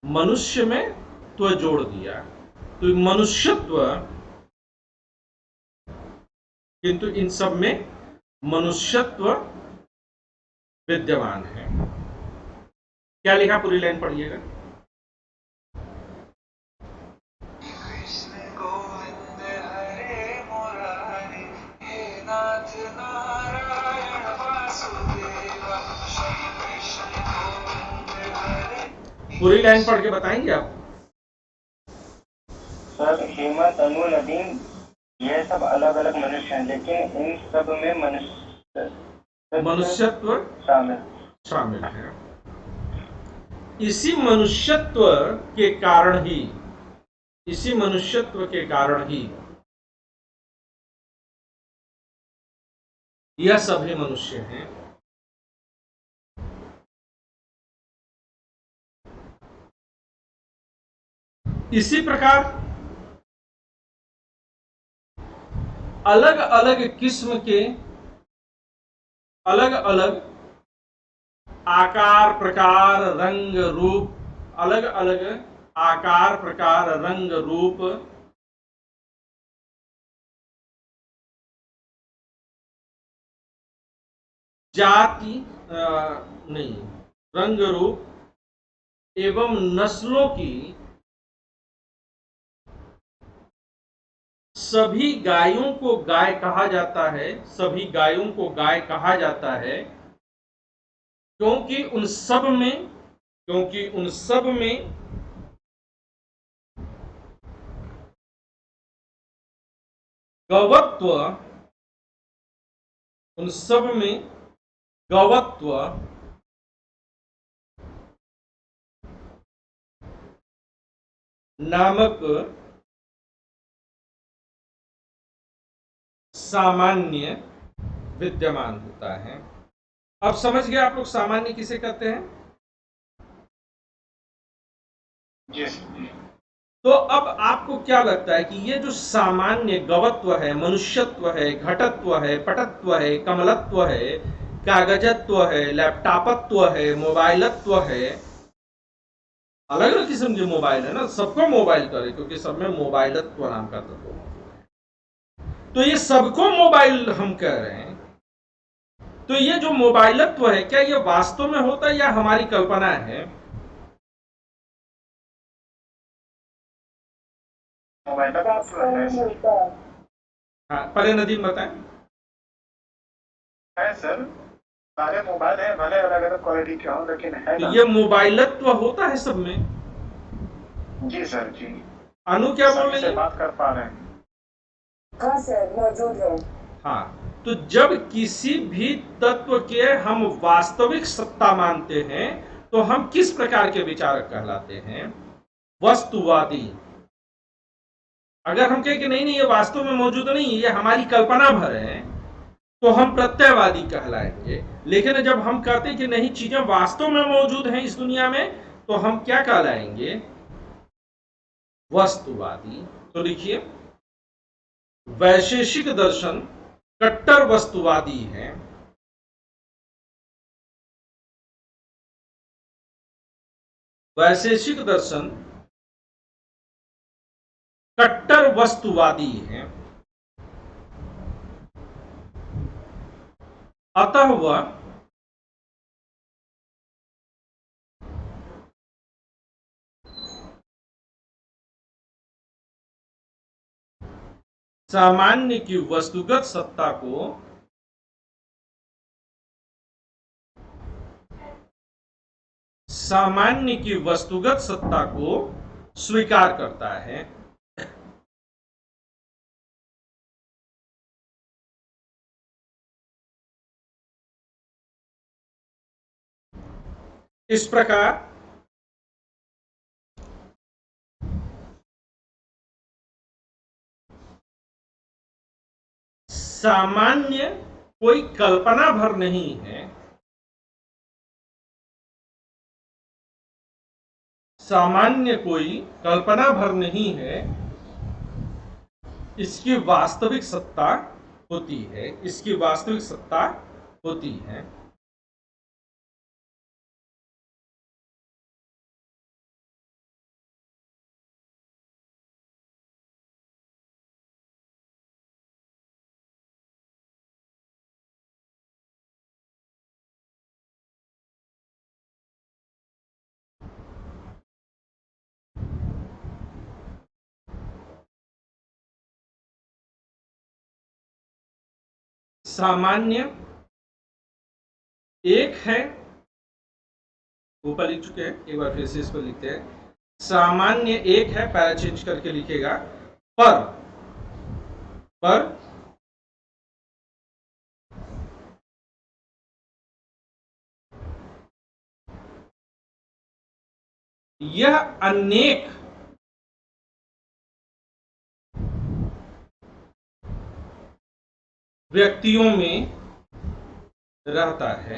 मनुष्य में त्व जोड़ दिया, तो मनुष्यत्व, किंतु इन सब में मनुष्यत्व विद्यमान है। क्या लिखा, पूरी लाइन पढ़िएगा। पूरी लाइन पढ़ के बताएंगे आप। सर हेमा, तनु, नदीम, ये सब अलग अलग मनुष्य हैं, लेकिन इन सब में मनुष्यत्व शामिल है। इसी मनुष्यत्व के कारण ही, इसी मनुष्यत्व के कारण ही यह सभी मनुष्य हैं। इसी प्रकार अलग अलग किस्म के, अलग अलग आकार, प्रकार, रंग, रूप, अलग अलग आकार, प्रकार, रंग, रूप, जाति, नहीं, रंग, रूप एवं नस्लों की सभी गायों को गाय कहा जाता है, सभी गायों को गाय कहा जाता है, क्योंकि उन सब में गवत्व, उन सब में गवत्व नामक सामान्य विद्यमान होता है। अब समझ गए आप लोग सामान्य किसे कहते हैं? तो अब आपको क्या लगता है कि ये जो सामान्य गवत्व है, मनुष्यत्व है, घटत्व है, पटत्व है, कमलत्व है, कागजत्व है, लैपटॉपत्व है, मोबाइलत्व है, अलग अलग किस्म के मोबाइल है ना, सबको मोबाइल करे, क्योंकि सब में मोबाइलत्व नाम का तत्व है। तो ये सबको मोबाइल हम कह रहे हैं, तो ये जो मोबाइलत्व है, क्या ये वास्तव में होता है या हमारी कल्पना है? हाँ, पहले नदीम बताएं। है सर, सारे मोबाइल है, भले अलग अलग क्वालिटी के हों, लेकिन है ना। ये मोबाइलत्व होता है सब में। जी सर, जी। अनु क्या बोल रही है? बात कर पा रहे हैं। हाँ सर, मौजूद है। हाँ, तो जब किसी भी तत्व के हम वास्तविक सत्ता मानते हैं, तो हम किस प्रकार के विचारक कहलाते हैं? वस्तुवादी। अगर हम कहें कि नहीं नहीं ये वास्तव में मौजूद नहीं है, ये हमारी कल्पना भर है, तो हम प्रत्ययवादी कहलाएंगे। लेकिन जब हम कहते हैं कि नहीं चीजें वास्तव में मौजूद हैं इस दुनिया में, तो हम क्या कहलाएंगे? वस्तुवादी। तो लिखिए, वैशेषिक दर्शन कट्टर वस्तुवादी है। वैशेषिक दर्शन कट्टर वस्तुवादी है, अतः वह सामान्य की वस्तुगत सत्ता को सामान्य की वस्तुगत सत्ता को स्वीकार करता है। इस प्रकार सामान्य कोई कल्पना भर नहीं है, सामान्य कोई कल्पना भर नहीं है, इसकी वास्तविक सत्ता होती है, इसकी वास्तविक सत्ता होती है। सामान्य एक है, ऊपर लिख चुके हैं, एक बार फिर से इस पर लिखते हैं। सामान्य एक है, पैरा चेंज करके लिखेगा, पर यह अनेक व्यक्तियों में रहता है।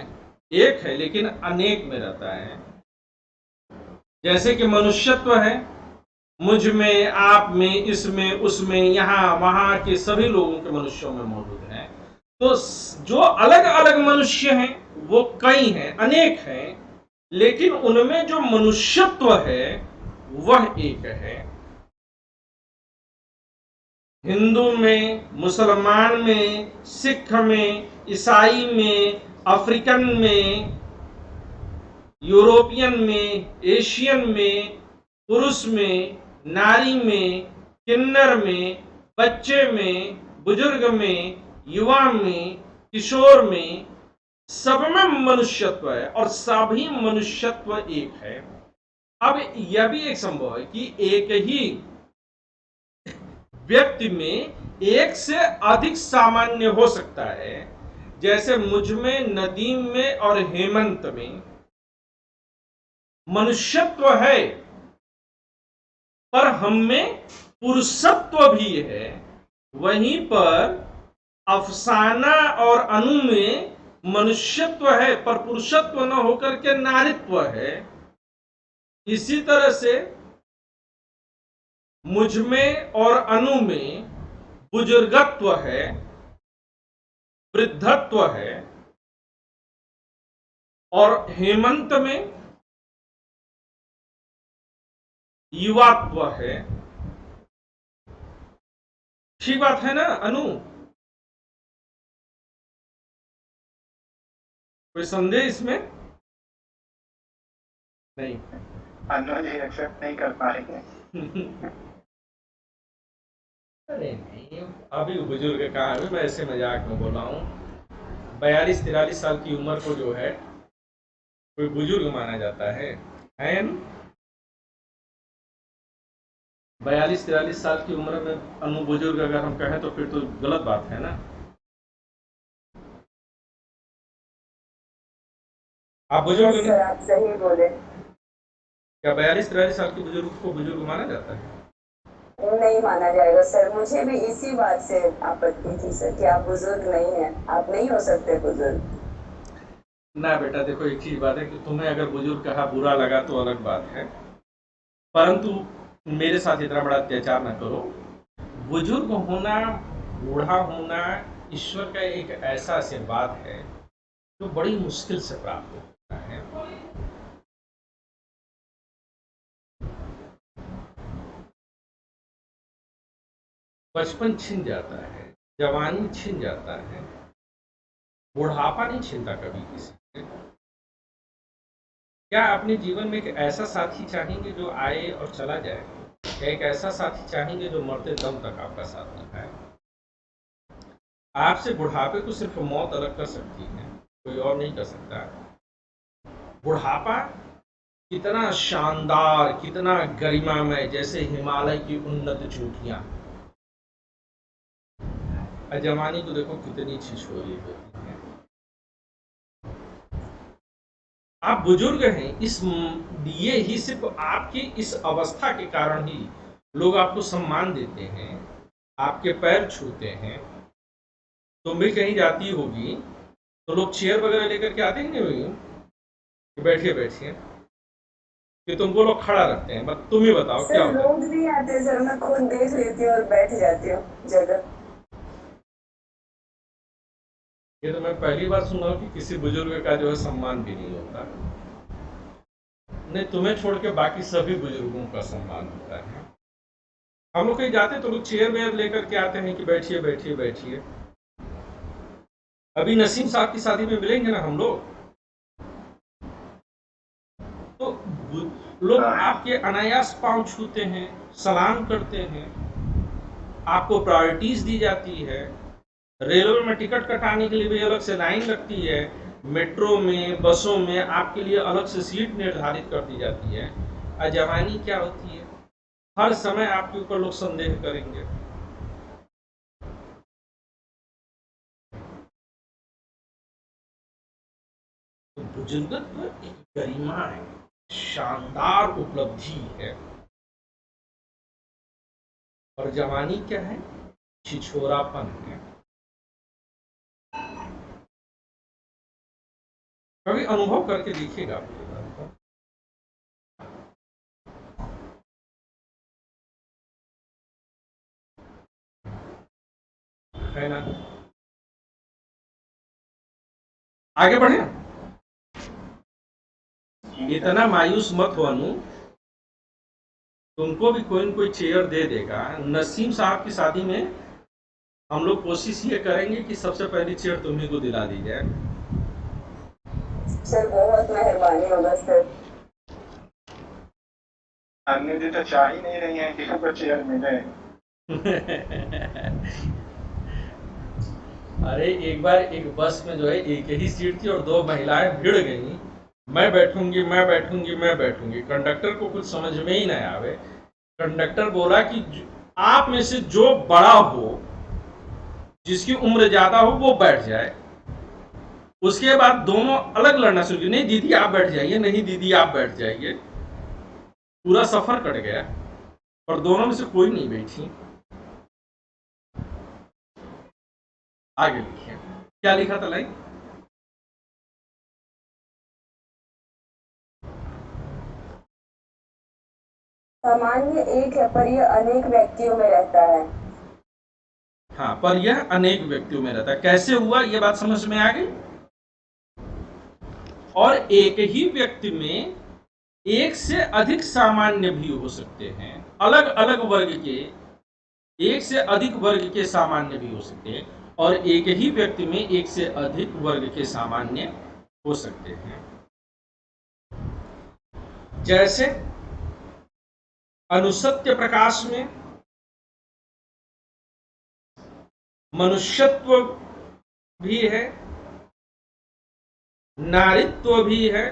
एक है लेकिन अनेक में रहता है। जैसे कि मनुष्यत्व है, मुझ में, आप में, इसमें, उसमें, यहाँ वहां के सभी लोगों के मनुष्यों में मौजूद है। तो जो अलग अलग मनुष्य हैं वो कई हैं, अनेक हैं, लेकिन उनमें जो मनुष्यत्व है वह एक है। हिंदू में, मुसलमान में, सिख में, ईसाई में, अफ्रीकन में, यूरोपियन में, एशियन में, पुरुष में, नारी में, किन्नर में, बच्चे में, बुजुर्ग में, युवा में, किशोर में, सब में मनुष्यत्व है और सभी मनुष्यत्व एक है। अब यह भी एक संभव है कि एक ही व्यक्ति में एक से अधिक सामान्य हो सकता है। जैसे मुझ में, नदीम में और हेमंत में मनुष्यत्व है, पर हम में पुरुषत्व भी है। वहीं पर अफसाना और अनु में मनुष्यत्व है, पर पुरुषत्व न होकर के नारीत्व है। इसी तरह से मुझ में और अनु में बुजुर्गत्व है, वृद्धत्व है, और हेमंत में युवात्व है। ठीक बात है ना अनु? कोई संदेह इसमें नहीं? अनु जी एक्सेप्ट नहीं कर पाएंगे। अरे नहीं, अभी बुजुर्ग कहाँ है, मैं ऐसे मजाक में बोला हूँ। 42-43 साल की उम्र को जो है कोई बुजुर्ग माना जाता है 42-43 साल की उम्र में अनु बुजुर्ग अगर हम कहें तो फिर तो गलत बात है ना। आप बुजुर्ग Yes, sir, आप सही बोले। क्या 42-43 साल के बुजुर्ग को बुजुर्ग माना जाता है? नहीं माना जाएगा सर। मुझे भी इसी बात से आपत्ति थी सर कि आप बुजुर्ग नहीं हैं, आप नहीं हो सकते बुजुर्ग। ना बेटा देखो, एक चीज बात है कि तुम्हें अगर बुजुर्ग कहा बुरा लगा तो अलग बात है, परंतु मेरे साथ इतना बड़ा अत्याचार न करो। बुजुर्ग होना, बूढ़ा होना ईश्वर का एक ऐसा आशीर्वाद है जो बड़ी मुश्किल से प्राप्त होता है। बचपन छिन जाता है, जवानी छिन जाता है, बुढ़ापा नहीं छिनता कभी किसी से। क्या अपने जीवन में एक ऐसा साथी चाहेंगे जो आए और चला जाए, या एक ऐसा साथी चाहेंगे जो मरते दम तक आपका साथ निभाए? आपसे बुढ़ापे को सिर्फ मौत अलग कर सकती है, कोई और नहीं कर सकता। बुढ़ापा कितना शानदार, कितना गरिमामय, जैसे हिमालय की उन्नत चोटियां। अजवानी को देखो कितनी छिछोरी होती है। आप बुजुर्ग हैं, इस लिए ही सिर्फ आपकी इस अवस्था के कारण ही लोग आपको सम्मान देते हैं, आपके पैर छूते हैं। तुम भी कहीं जाती होगी तो लोग चेयर वगैरह लेकर के आते हैं नहीं, कि बैठिए बैठिए, कि तुमको लोग खड़ा रखते हैं। बस तुम ही बताओ क्या सर होता है। लोग नहीं आते सर, मैं खुद देख लेती हूँ और बैठ जाती हूँ जगह। ये तो मैं पहली बार सुन रहा हूँ कि किसी बुजुर्ग का जो है सम्मान भी नहीं होता। नहीं, तुम्हें छोड़ के बाकी सभी बुजुर्गों का सम्मान होता है। हम लोग कहीं जाते तो लोग चेयर वेयर लेकर के आते हैं कि बैठिए बैठिए बैठिए। अभी नसीम साहब की शादी में मिलेंगे ना हम लोग, तो लोग आपके अनायास पांव छूते हैं, सलाम करते हैं, आपको प्रायोरिटीज दी जाती है। रेलवे में टिकट कटाने के लिए भी अलग से लाइन लगती है, मेट्रो में, बसों में आपके लिए अलग से सीट निर्धारित कर दी जाती है। अजवानी क्या होती है, हर समय आपके ऊपर लोग संदेह करेंगे। तो बुजुर्गत्व एक गरिमा है, शानदार उपलब्धि है। और जवानी क्या है, छिछोरापन है। कभी अनुभव करके देखिएगा आपके बात को। है ना। आगे बढ़े। इतना मायूस मत हो अनु, तुमको भी कोई न कोई चेयर दे देगा। नसीम साहब की शादी में हम लोग कोशिश ये करेंगे कि सबसे पहली चेयर तुम्ही को दिला दी जाए। सर बहुत मेहरबानी होगा सर। अन्य जी तो चाह ही नहीं रही है कि को चेयर मिले। अरे एक बार एक बस में जो है एक ही सीट थी और दो महिलाएं भिड़ गई, मैं बैठूंगी मैं बैठूंगी मैं बैठूंगी। कंडक्टर को कुछ समझ में ही नहीं आवे। कंडक्टर बोला कि आप में से जो बड़ा हो, जिसकी उम्र ज्यादा हो, वो बैठ जाए। उसके बाद दोनों अलग लड़ना शुरू किया, नहीं दीदी आप बैठ जाइए, नहीं दीदी आप बैठ जाइए। पूरा सफर कट गया और दोनों में से कोई नहीं बैठी। आगे लिखिए, क्या लिखा था लाइन। सामान्य एक है पर यह अनेक व्यक्तियों में रहता है। हाँ, पर यह अनेक व्यक्तियों में रहता है। कैसे हुआ, यह बात समझ में आ गई। और एक ही व्यक्ति में एक से अधिक सामान्य भी हो सकते हैं। अलग अलग वर्ग के, एक से अधिक वर्ग के सामान्य भी हो सकते हैं। और एक ही व्यक्ति में एक से अधिक वर्ग के सामान्य हो सकते हैं। जैसे अनुसत्य प्रकाश में मनुष्यत्व भी है, नारित्व भी है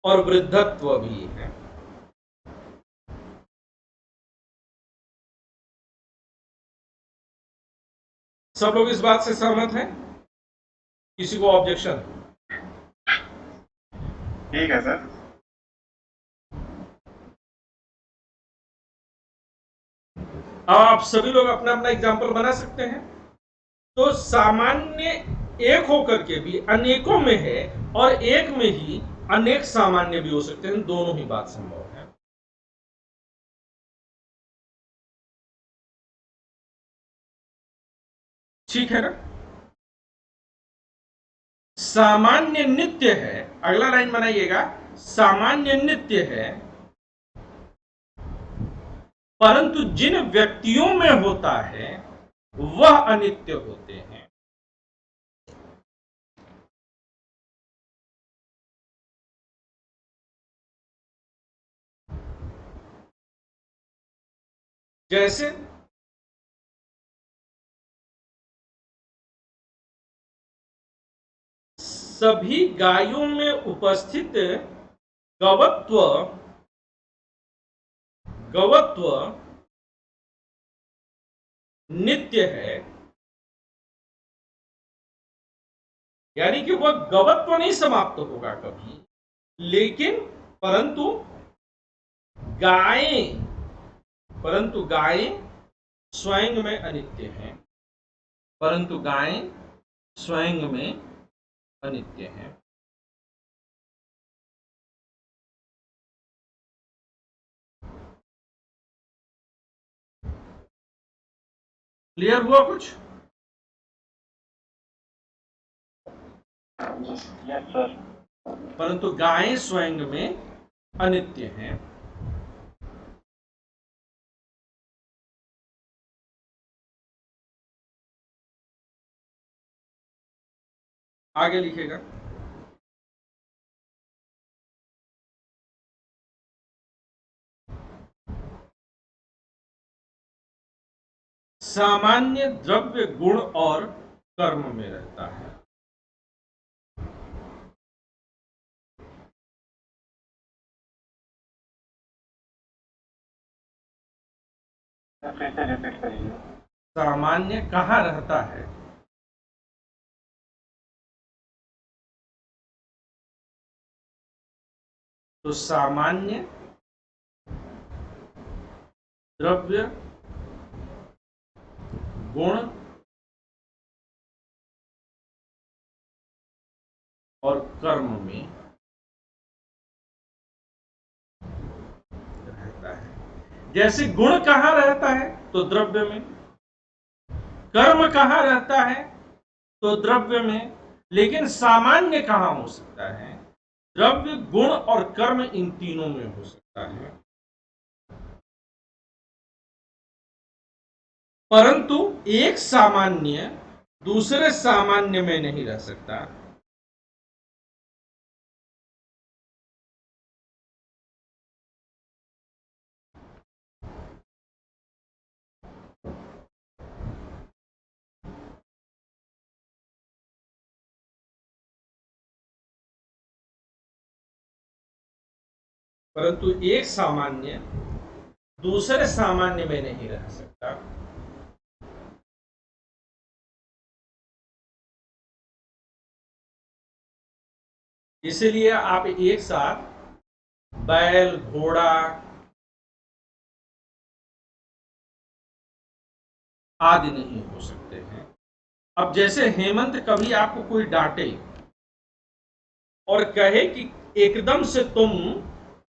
और वृद्धत्व भी है। सब लोग इस बात से सहमत हैं? किसी को ऑब्जेक्शन? ठीक है सर। आप सभी लोग अपना अपना एग्जाम्पल बना सकते हैं। तो सामान्य एक होकर के भी अनेकों में है और एक में ही अनेक सामान्य भी हो सकते हैं। दोनों ही बात संभव है। ठीक है ना। सामान्य नित्य है, अगला लाइन बनाइएगा। सामान्य नित्य है, परंतु जिन व्यक्तियों में होता है वह अनित्य होते हैं। जैसे सभी गायों में उपस्थित गवत्व गवत्व नित्य है, यानी कि वह गवत्व नहीं समाप्त होगा कभी, लेकिन परंतु गायें स्वयं में अनित्य हैं, परंतु गायें स्वयं में अनित्य हैं। क्लियर हुआ कुछ? Yes sir. परंतु गायें स्वयं में अनित्य हैं। आगे लिखेगा, सामान्य द्रव्य गुण और कर्म में रहता है। फिर से रिपीट करिए। सामान्य कहाँ रहता है? तो सामान्य द्रव्य गुण और कर्म में रहता है। जैसे गुण कहाँ रहता है? तो द्रव्य में। कर्म कहाँ रहता है? तो द्रव्य में। लेकिन सामान्य कहाँ हो सकता है? द्रव्य गुण और कर्म, इन तीनों में हो सकता है। परंतु एक सामान्य दूसरे सामान्य में नहीं रह सकता। परंतु एक सामान्य दूसरे सामान्य में नहीं रह सकता। इसलिए आप एक साथ बैल, घोड़ा आदि नहीं हो सकते हैं। अब जैसे हेमंत कभी आपको कोई डांटे और कहे कि एकदम से तुम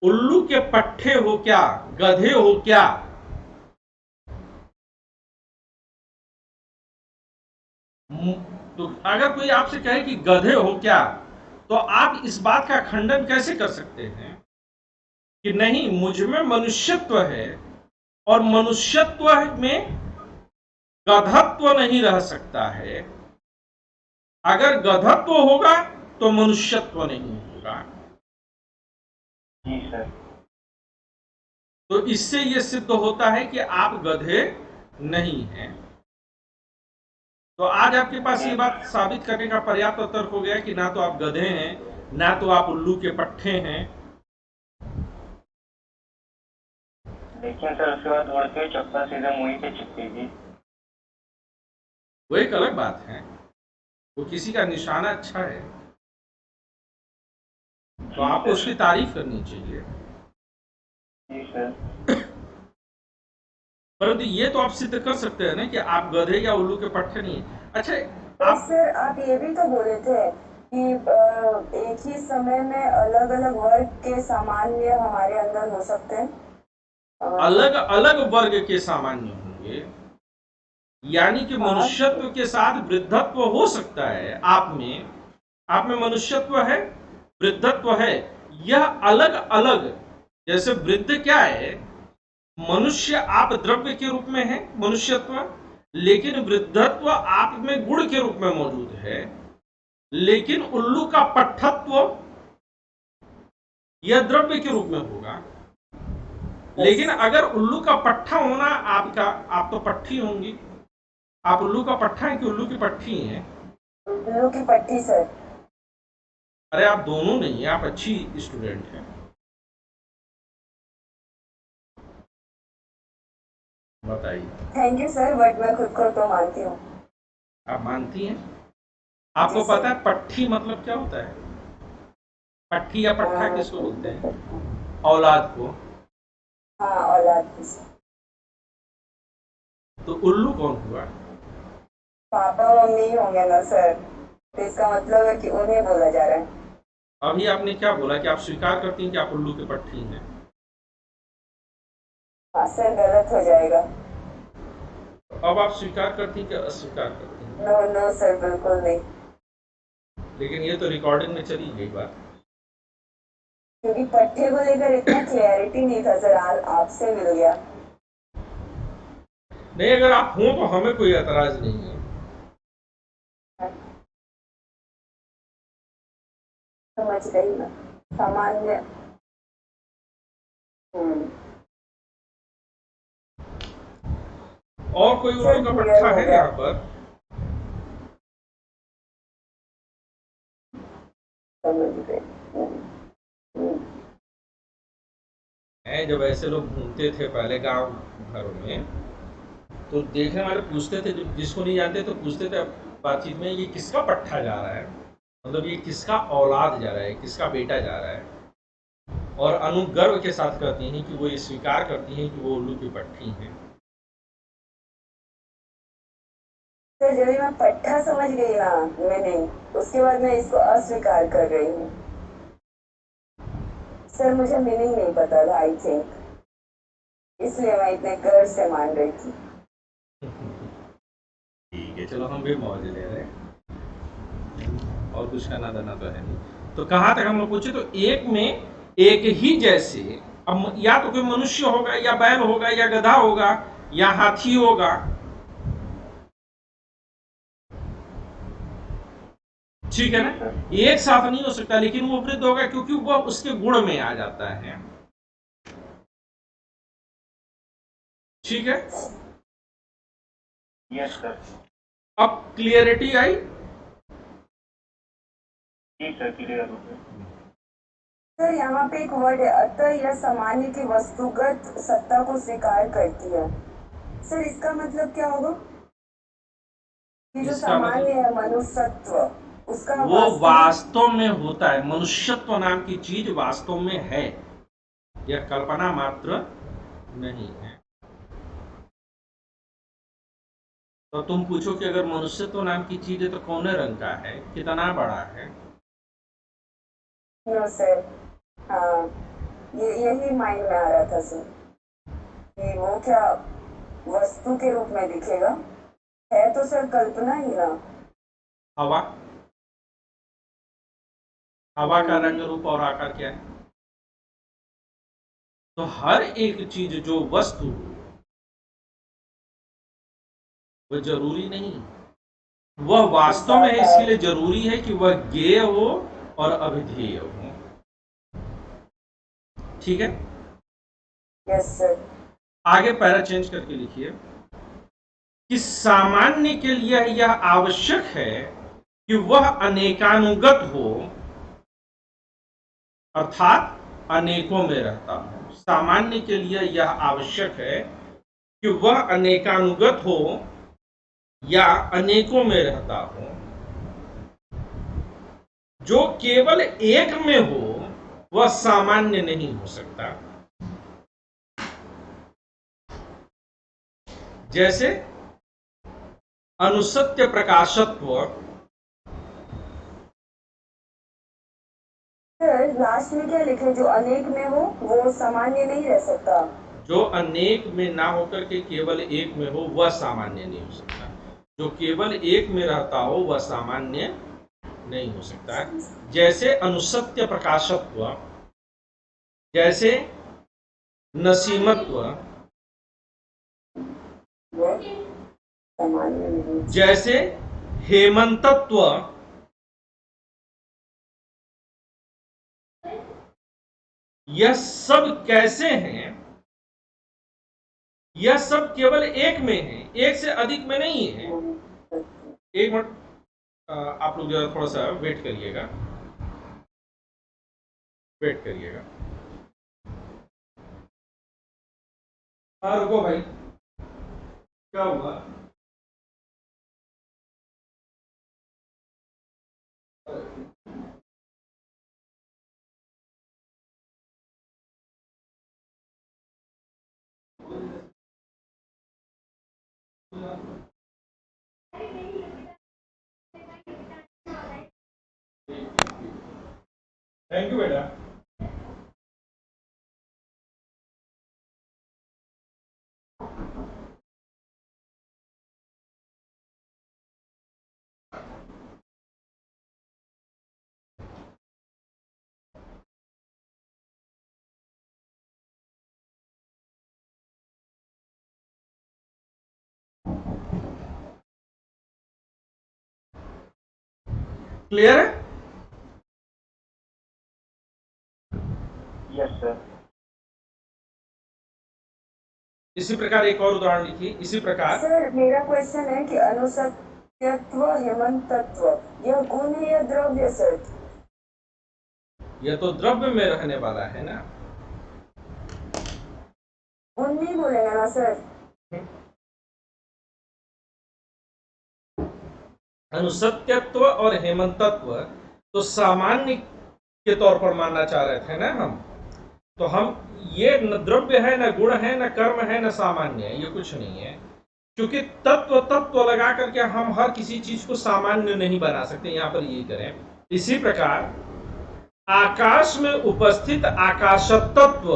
उल्लू के पट्टे हो क्या, गधे हो क्या, तो अगर कोई आपसे कहे कि गधे हो क्या, तो आप इस बात का खंडन कैसे कर सकते हैं कि नहीं, मुझ में मनुष्यत्व है और मनुष्यत्व में गधत्व नहीं रह सकता है। अगर गधत्व होगा तो मनुष्यत्व नहीं होगा। जी सर। तो इससे यह सिद्ध होता है कि आप गधे नहीं हैं। तो आज आपके पास ये बात साबित करने का पर्याप्त तर्क हो गया कि ना तो आप गधे हैं, ना तो आप उल्लू के पट्टे हैं। लेकिन सर उसके बाद उड़ते चप्पा सीधे मुंह पे चिपकेगी। वो एक अलग बात है, वो किसी का निशाना अच्छा है तो आपको उसकी तारीफ करनी चाहिए। जी सर। परंतु ये तो आप सिद्ध कर सकते हैं ना कि आप गधे या उल्लू के पट्टे नहीं है। अच्छा, तो सर आप ये भी तो बोले थे कि एक ही समय में अलग अलग वर्ग के सामान्य हमारे अंदर हो सकते हैं। अलग अलग वर्ग के सामान्य होंगे, यानी कि मनुष्यत्व के साथ वृद्धत्व हो सकता है। आप में मनुष्यत्व है, वृद्धत्व है। यह अलग अलग, जैसे वृद्ध क्या है, मनुष्य आप द्रव्य के रूप में है मनुष्यत्व, लेकिन वृद्धत्व आप में गुण के रूप में मौजूद है। लेकिन उल्लू का पट्टत्व यह द्रव्य के रूप में होगा। लेकिन अगर उल्लू का पट्टा होना आपका, आप तो पट्टी होंगी। आप उल्लू का पट्टा है कि उल्लू की पट्टी हैं? उल्लू की पट्टी सर। अरे आप दोनों नहीं, आप अच्छी स्टूडेंट हैं। बताइए। थैंक यू सर, बट मैं खुद को तो मानती हूँ। आप मानती हैं? आपको जी सर। पता है पट्ठी मतलब क्या होता है? पट्ठी या पट्ठा हाँ किसको बोलते हैं? औलाद को। हाँ, औलाद की सर। तो उल्लू कौन हुआ? पापा मम्मी ही होंगे ना सर, तो इसका मतलब है कि उन्हें बोला जा रहा है। अभी आपने क्या बोला कि आप स्वीकार करती हैं कि आप उल्लू की पट्टी हैं? हाँ सर, गलत हो जाएगा। तो अब आप स्वीकार करती हैं कि अस्वीकार करती हैं? नो नो सर, बिल्कुल नहीं। लेकिन ये तो रिकॉर्डिंग में चली गई बात। क्योंकि पट्टे को लेकर इतना क्लैरिटी नहीं था सर, आज आपसे मिल गया। नहीं, अगर आप हों तो हमें कोई एतराज नहीं है। समझ गई मैं। सामान्य। और कोई सर उल्लू का क्लियर पट्टा हो है गया। यहाँ पर? समझ गए। हैं, जब ऐसे लोग घूमते थे पहले गांव घरों में, तो देखने वाले पूछते थे, जब जिसको नहीं जानते तो पूछते थे बातचीत में, ये किसका पट्टा जा रहा है, मतलब ये किसका औलाद जा रहा है, किसका बेटा जा रहा है। और अनुगर्व के साथ कहती हैं कि वो ये स्वीकार करती हैं कि वो उल्लू की पट्टी हैं। सर जब मैं पट्टा समझ गई ना मैंने, उसके बाद मैं इसको अस्वीकार कर रही हूँ। सर मुझे मीनिंग नहीं पता था, आई थिंक, इसलिए मैं इतने गर्व से मान रही थी। ठीक है, चलो हम भी मौज ले रहे हैं, और कुछ करना देना तो है नहीं। तो कहाँ तक हम लोग पूछे? तो एक में एक ही जैसे, अब या तो कोई मनुष्य होगा, या बैल होगा, या गधा होगा, या हाथी होगा, ठीक है ना? एक साथ नहीं हो सकता, लेकिन वो वृद्ध होगा क्योंकि वह उसके गुण में आ जाता है। ठीक है, यस सर। अब क्लियरिटी आई? जी सर, क्लियर हो गया। सर यहाँ पे एक वर्ड है, अतः यह सामान्य की वस्तुगत सत्ता को स्वीकार करती है। सर इसका मतलब क्या होगा? ये जो इसका सामान्य मतलब है, मनुष्यत्व, उसका वो वास्तविक। वास्तव में होता है। मनुष्यत्व नाम की चीज वास्तव में है, यह कल्पना मात्र नहीं है। तो तुम पूछो कि अगर मनुष्यत्व नाम की चीज है तो कौन रंग का है, कितना बड़ा है? No sir. हाँ, ये यही माइंड में आ रहा था सर, कि वो क्या वस्तु के रूप में दिखेगा, है तो सर कल्पना ही ना। हवा, हवा का रंग रूप और आकार क्या है? तो हर एक चीज जो वस्तु हो, वह जरूरी नहीं, वह वास्तव में है, इसके लिए जरूरी है कि वह ज्ञेय हो और अभिधेय हो। ठीक है, यस सर। आगे पैरा चेंज करके लिखिए कि सामान्य के लिए यह आवश्यक है कि वह अनेकानुगत हो, अर्थात अनेकों में रहता हो। सामान्य के लिए यह आवश्यक है कि वह अनेकानुगत हो या अनेकों में रहता हो। जो केवल एक में हो वह सामान्य नहीं हो सकता। जैसे अनुसत्य प्रकाशत्व। सर लास्ट में क्या लिखे, जो अनेक में हो वो सामान्य नहीं रह सकता। जो अनेक में ना होकर के केवल एक में हो वह सामान्य नहीं हो सकता। जो केवल एक में रहता हो वह सामान्य नहीं हो सकता। जैसे अनुसत्य प्रकाशत्व, जैसे नसीमत्व, वो सामान्य नहीं। जैसे हेमंतत्व, यह सब कैसे हैं? यह सब केवल एक में है, एक से अधिक में नहीं है। एक मिनट, आप लोग जरा थोड़ा सा वेट करिएगा, वेट करिएगा। हाँ रुको भाई। क्या हुआ? थैंक यू बेटा। क्लियर है? Yes sir. इसी प्रकार एक और उदाहरण लिखिए। इसी प्रकार सर मेरा क्वेश्चन है कि अनुसत्यत्व हेमंतत्व यह गुण है या द्रव्य सर? यह तो द्रव्य में रहने वाला है ना। गुण नहीं बोलेगा ना सर? अनुसत्यत्व और हेमंतत्व तो सामान्य के तौर पर मानना चाह रहे थे ना हम। तो हम ये न द्रव्य है, न गुण है, न कर्म है, न सामान्य है, ये कुछ नहीं है। क्योंकि तत्व तत्व लगा करके हम हर किसी चीज को सामान्य नहीं बना सकते। यहां पर ये करें। इसी प्रकार आकाश में उपस्थित आकाशतत्व,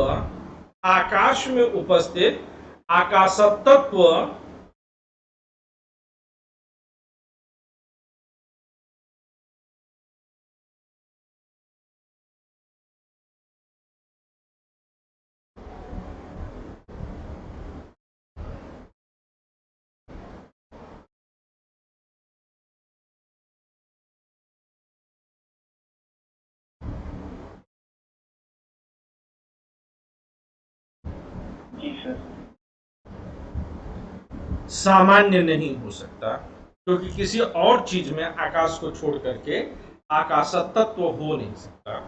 आकाश में उपस्थित आकाशतत्व जी सर। सामान्य नहीं हो सकता, क्योंकि किसी और चीज में आकाश को छोड़ करके आकाशतत्व हो नहीं सकता।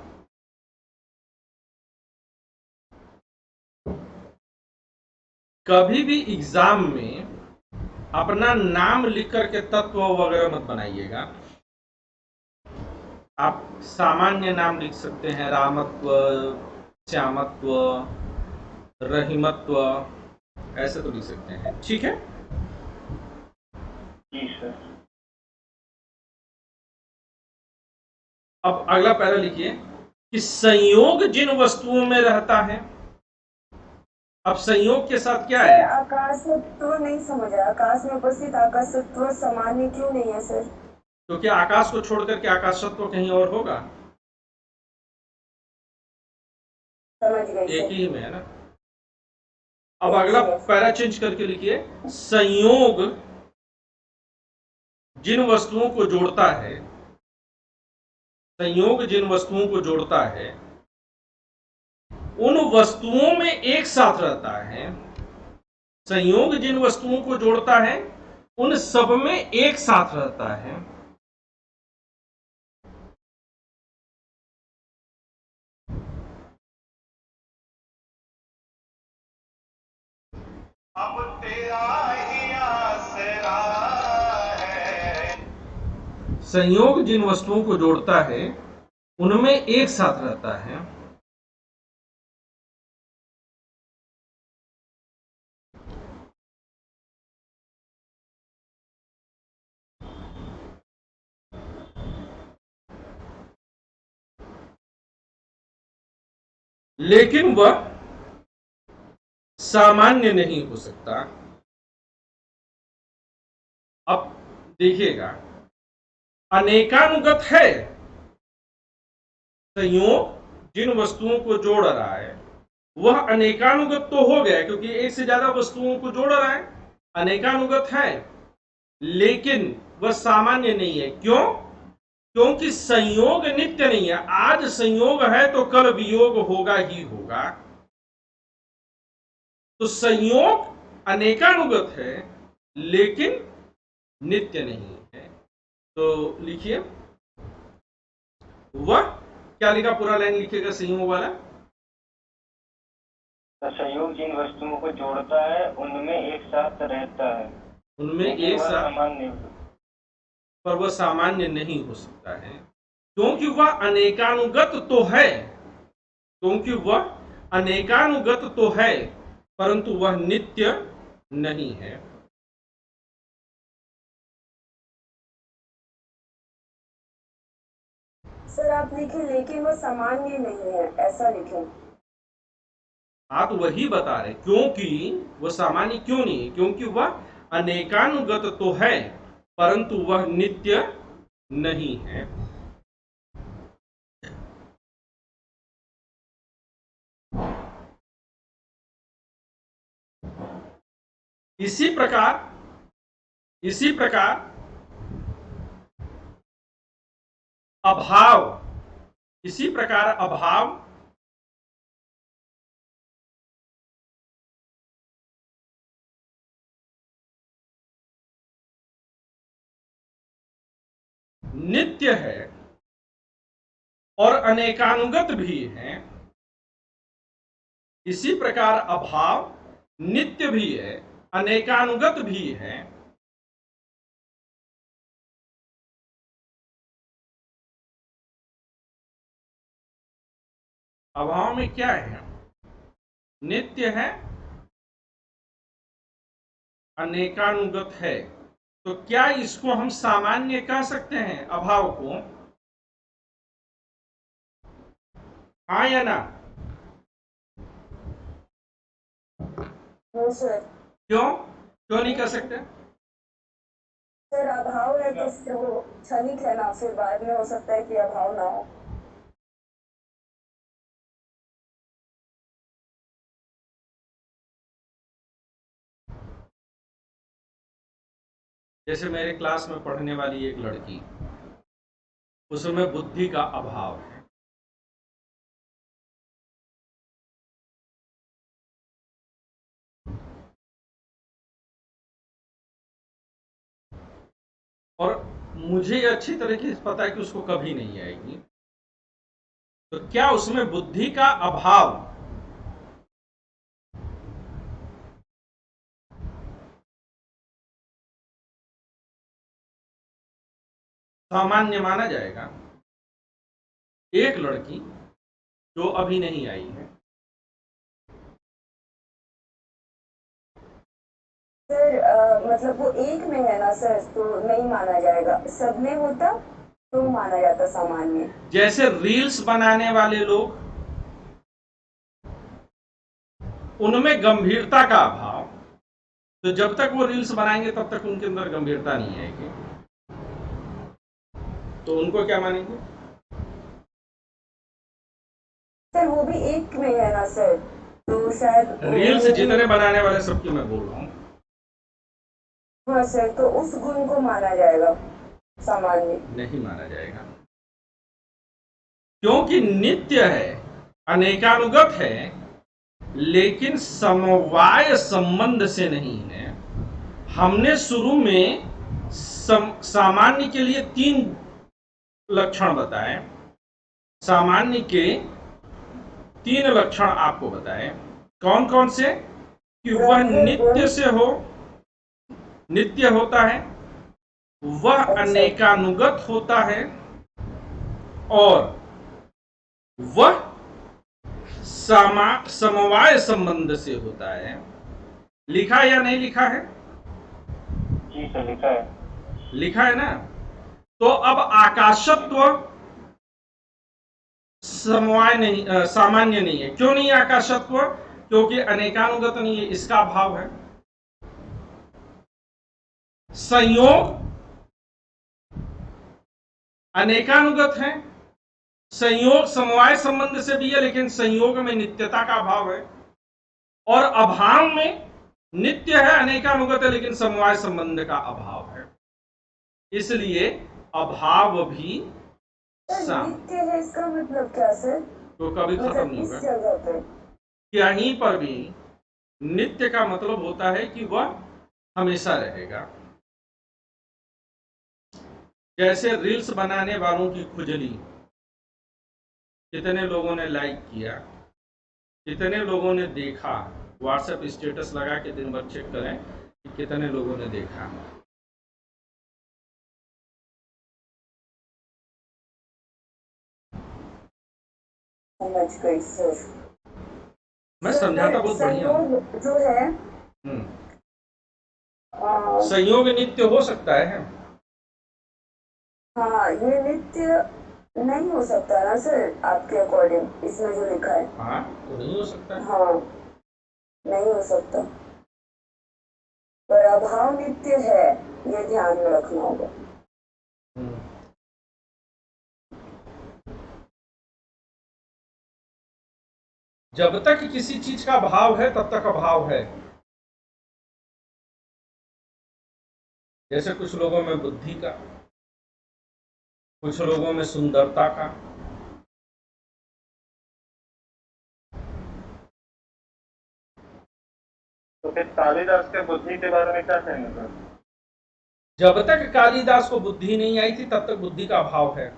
कभी भी एग्जाम में अपना नाम लिख करके तत्व वगैरह मत बनाइएगा। आप सामान्य नाम लिख सकते हैं, रामत्व, श्यामत्व, रहीमत्व, ऐसे तो लिख सकते हैं। ठीक है? जी सर। अब अगला पैरा लिखिए कि संयोग जिन वस्तुओं में रहता है। अब संयोग के साथ क्या है? आकाशत्व नहीं समझ रहा। आकाश में उपस्थित आकाशत्व सामान्य क्यों नहीं है सर? क्योंकि आकाश को छोड़ करके आकाशत्व कहीं और होगा, समझ गई एक सर। ही में है ना। अब अगला पैरा चेंज करके लिखिए, संयोग जिन वस्तुओं को जोड़ता है, संयोग जिन वस्तुओं को जोड़ता है उन वस्तुओं में एक साथ रहता है। संयोग जिन वस्तुओं को जोड़ता है उन सब में एक साथ रहता है। अब तेरा ही आसरा है। संयोग जिन वस्तुओं को जोड़ता है उनमें एक साथ रहता है। लेकिन वह सामान्य नहीं हो सकता। अब देखिएगा, अनेकानुगत है। संयोग जिन वस्तुओं को जोड़ रहा है वह अनेकानुगत तो हो गया, क्योंकि एक से ज्यादा वस्तुओं को जोड़ रहा है, अनेकानुगत है, लेकिन वह सामान्य नहीं है। क्यों? क्योंकि संयोग नित्य नहीं है। आज संयोग है तो कल वियोग होगा ही होगा। तो संयोग अनेकानुगत है लेकिन नित्य नहीं है। तो लिखिए, वह क्या लिखा, पूरा लाइन लिखिएगा संयोग वाला। तो संयोग जिन वस्तुओं को जोड़ता है उनमें एक साथ रहता है, उनमें लेकिन एक वह साथ, सामान्य पर वह सामान्य नहीं हो सकता है, क्योंकि वह अनेकानुगत तो है, क्योंकि वह अनेकानुगत तो है, परंतु वह नित्य नहीं है। सर आप लिखे लेकिन वो सामान्य नहीं है, ऐसा लिखें। आप वही बता रहे, क्योंकि वह सामान्य क्यों नहीं है, क्योंकि वह अनेकानुगत तो है, परंतु वह नित्य नहीं है। इसी प्रकार अभाव, इसी प्रकार अभाव नित्य है और अनेकानुगत भी है। इसी प्रकार अभाव नित्य भी है, अनेकानुगत भी है। अभाव में क्या है? नित्य है, अनेकानुगत है। तो क्या इसको हम सामान्य कह सकते हैं अभाव को? हाँ या ना? No sir. क्यों नहीं कर सकते? सर अभाव है तो फिर वो क्षणिक है ना, फिर बाद में हो सकता है कि अभाव ना हो। जैसे मेरे क्लास में पढ़ने वाली एक लड़की, उसमें बुद्धि का अभाव है। और मुझे अच्छी तरीके से पता है कि उसको कभी नहीं आएगी। तो क्या उसमें बुद्धि का अभाव सामान्य माना जाएगा? एक लड़की जो अभी नहीं आई है, सर मतलब वो एक में है ना सर, तो नहीं माना जाएगा। सब में होता तो माना जाता सामान्य। जैसे रील्स बनाने वाले लोग, उनमें गंभीरता का अभाव, तो जब तक वो रील्स बनाएंगे तब तक उनके अंदर गंभीरता नहीं आएगी, तो उनको क्या मानेंगे? सर वो भी एक में है ना सर, तो शायद रील्स जितने बनाने वाले सबकी मैं बोल रहा हूं। हाँ सर, तो उस गुण को माना जाएगा सामान्य। नहीं माना जाएगा, क्योंकि नित्य है, अनेकानुगत है, लेकिन समवाय संबंध से नहीं है। हमने शुरू में सामान्य के लिए 3 लक्षण बताए, सामान्य के 3 लक्षण आपको बताए। कौन कौन से? कि वह नित्य से हो, नित्य होता है, वह अनेकानुगत होता है, और वह समवाय संबंध से होता है। लिखा या नहीं लिखा है? जी सर लिखा है। लिखा है ना? तो अब आकाशत्व समवाय नहीं, सामान्य नहीं है। क्यों नहीं है आकाशत्व? क्योंकि अनेकानुगत नहीं है, इसका अभाव है। संयोग अनेकानुगत है, संयोग समवाय संबंध से भी है, लेकिन संयोग में नित्यता का अभाव है, और अभाव में नित्य है, अनेकानुगत है, लेकिन समवाय संबंध का अभाव है। इसलिए अभाव भी नित्य है, इसका मतलब क्या सर? तो कभी खत्म मतलब नहीं इस होगा। जगह पे कहीं पर भी नित्य का मतलब होता है कि वह हमेशा रहेगा। जैसे रील्स बनाने वालों की खुजली, कितने लोगों ने लाइक किया, कितने लोगों ने देखा? व्हाट्सएप स्टेटस लगा के दिन भर चेक करें कि कितने लोगों ने देखा। समझ गई सर। मैं समझाता बहुत बढ़िया हूँ। संयोग जो है संयोग नित्य हो सकता है। हाँ, ये नित्य नहीं हो सकता ना सर, आपके अकॉर्डिंग इसमें जो लिखा है। हाँ, तो नहीं हो सकता है। हाँ, नहीं हो सकता, पर अभाव नित्य है, ये ध्यान में रखना होगा। जब तक किसी चीज का भाव है तब तक अभाव है। जैसे कुछ लोगों में बुद्धि का, कुछ लोगों में सुंदरता का, तो फिर कालिदास के बुद्धि के बारे में क्या कहेंगे सर? जब तक कालिदास को बुद्धि नहीं आई थी तब तक बुद्धि का अभाव है।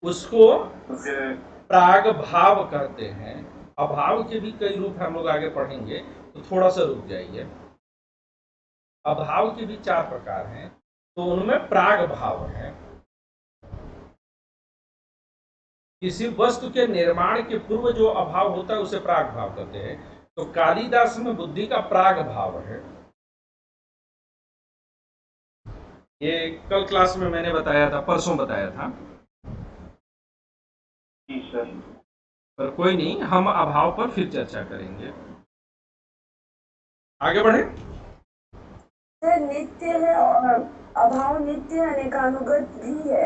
उसको तो फिर प्राग भाव कहते हैं। अभाव के भी कई रूप हम लोग आगे पढ़ेंगे, तो थोड़ा सा रुक जाइए। अभाव के भी 4 प्रकार हैं, तो उनमें प्राग भाव है। किसी वस्तु के निर्माण के पूर्व जो अभाव होता है उसे प्राग भाव कहते हैं। तो कालिदास में बुद्धि का प्राग भाव है। ये कल क्लास में मैंने बताया था, परसों बताया था। जी सर। पर कोई नहीं, हम अभाव पर फिर चर्चा करेंगे। आगे बढ़े। सर नित्य है और अभाव नित्य अनेकानुगत भी है,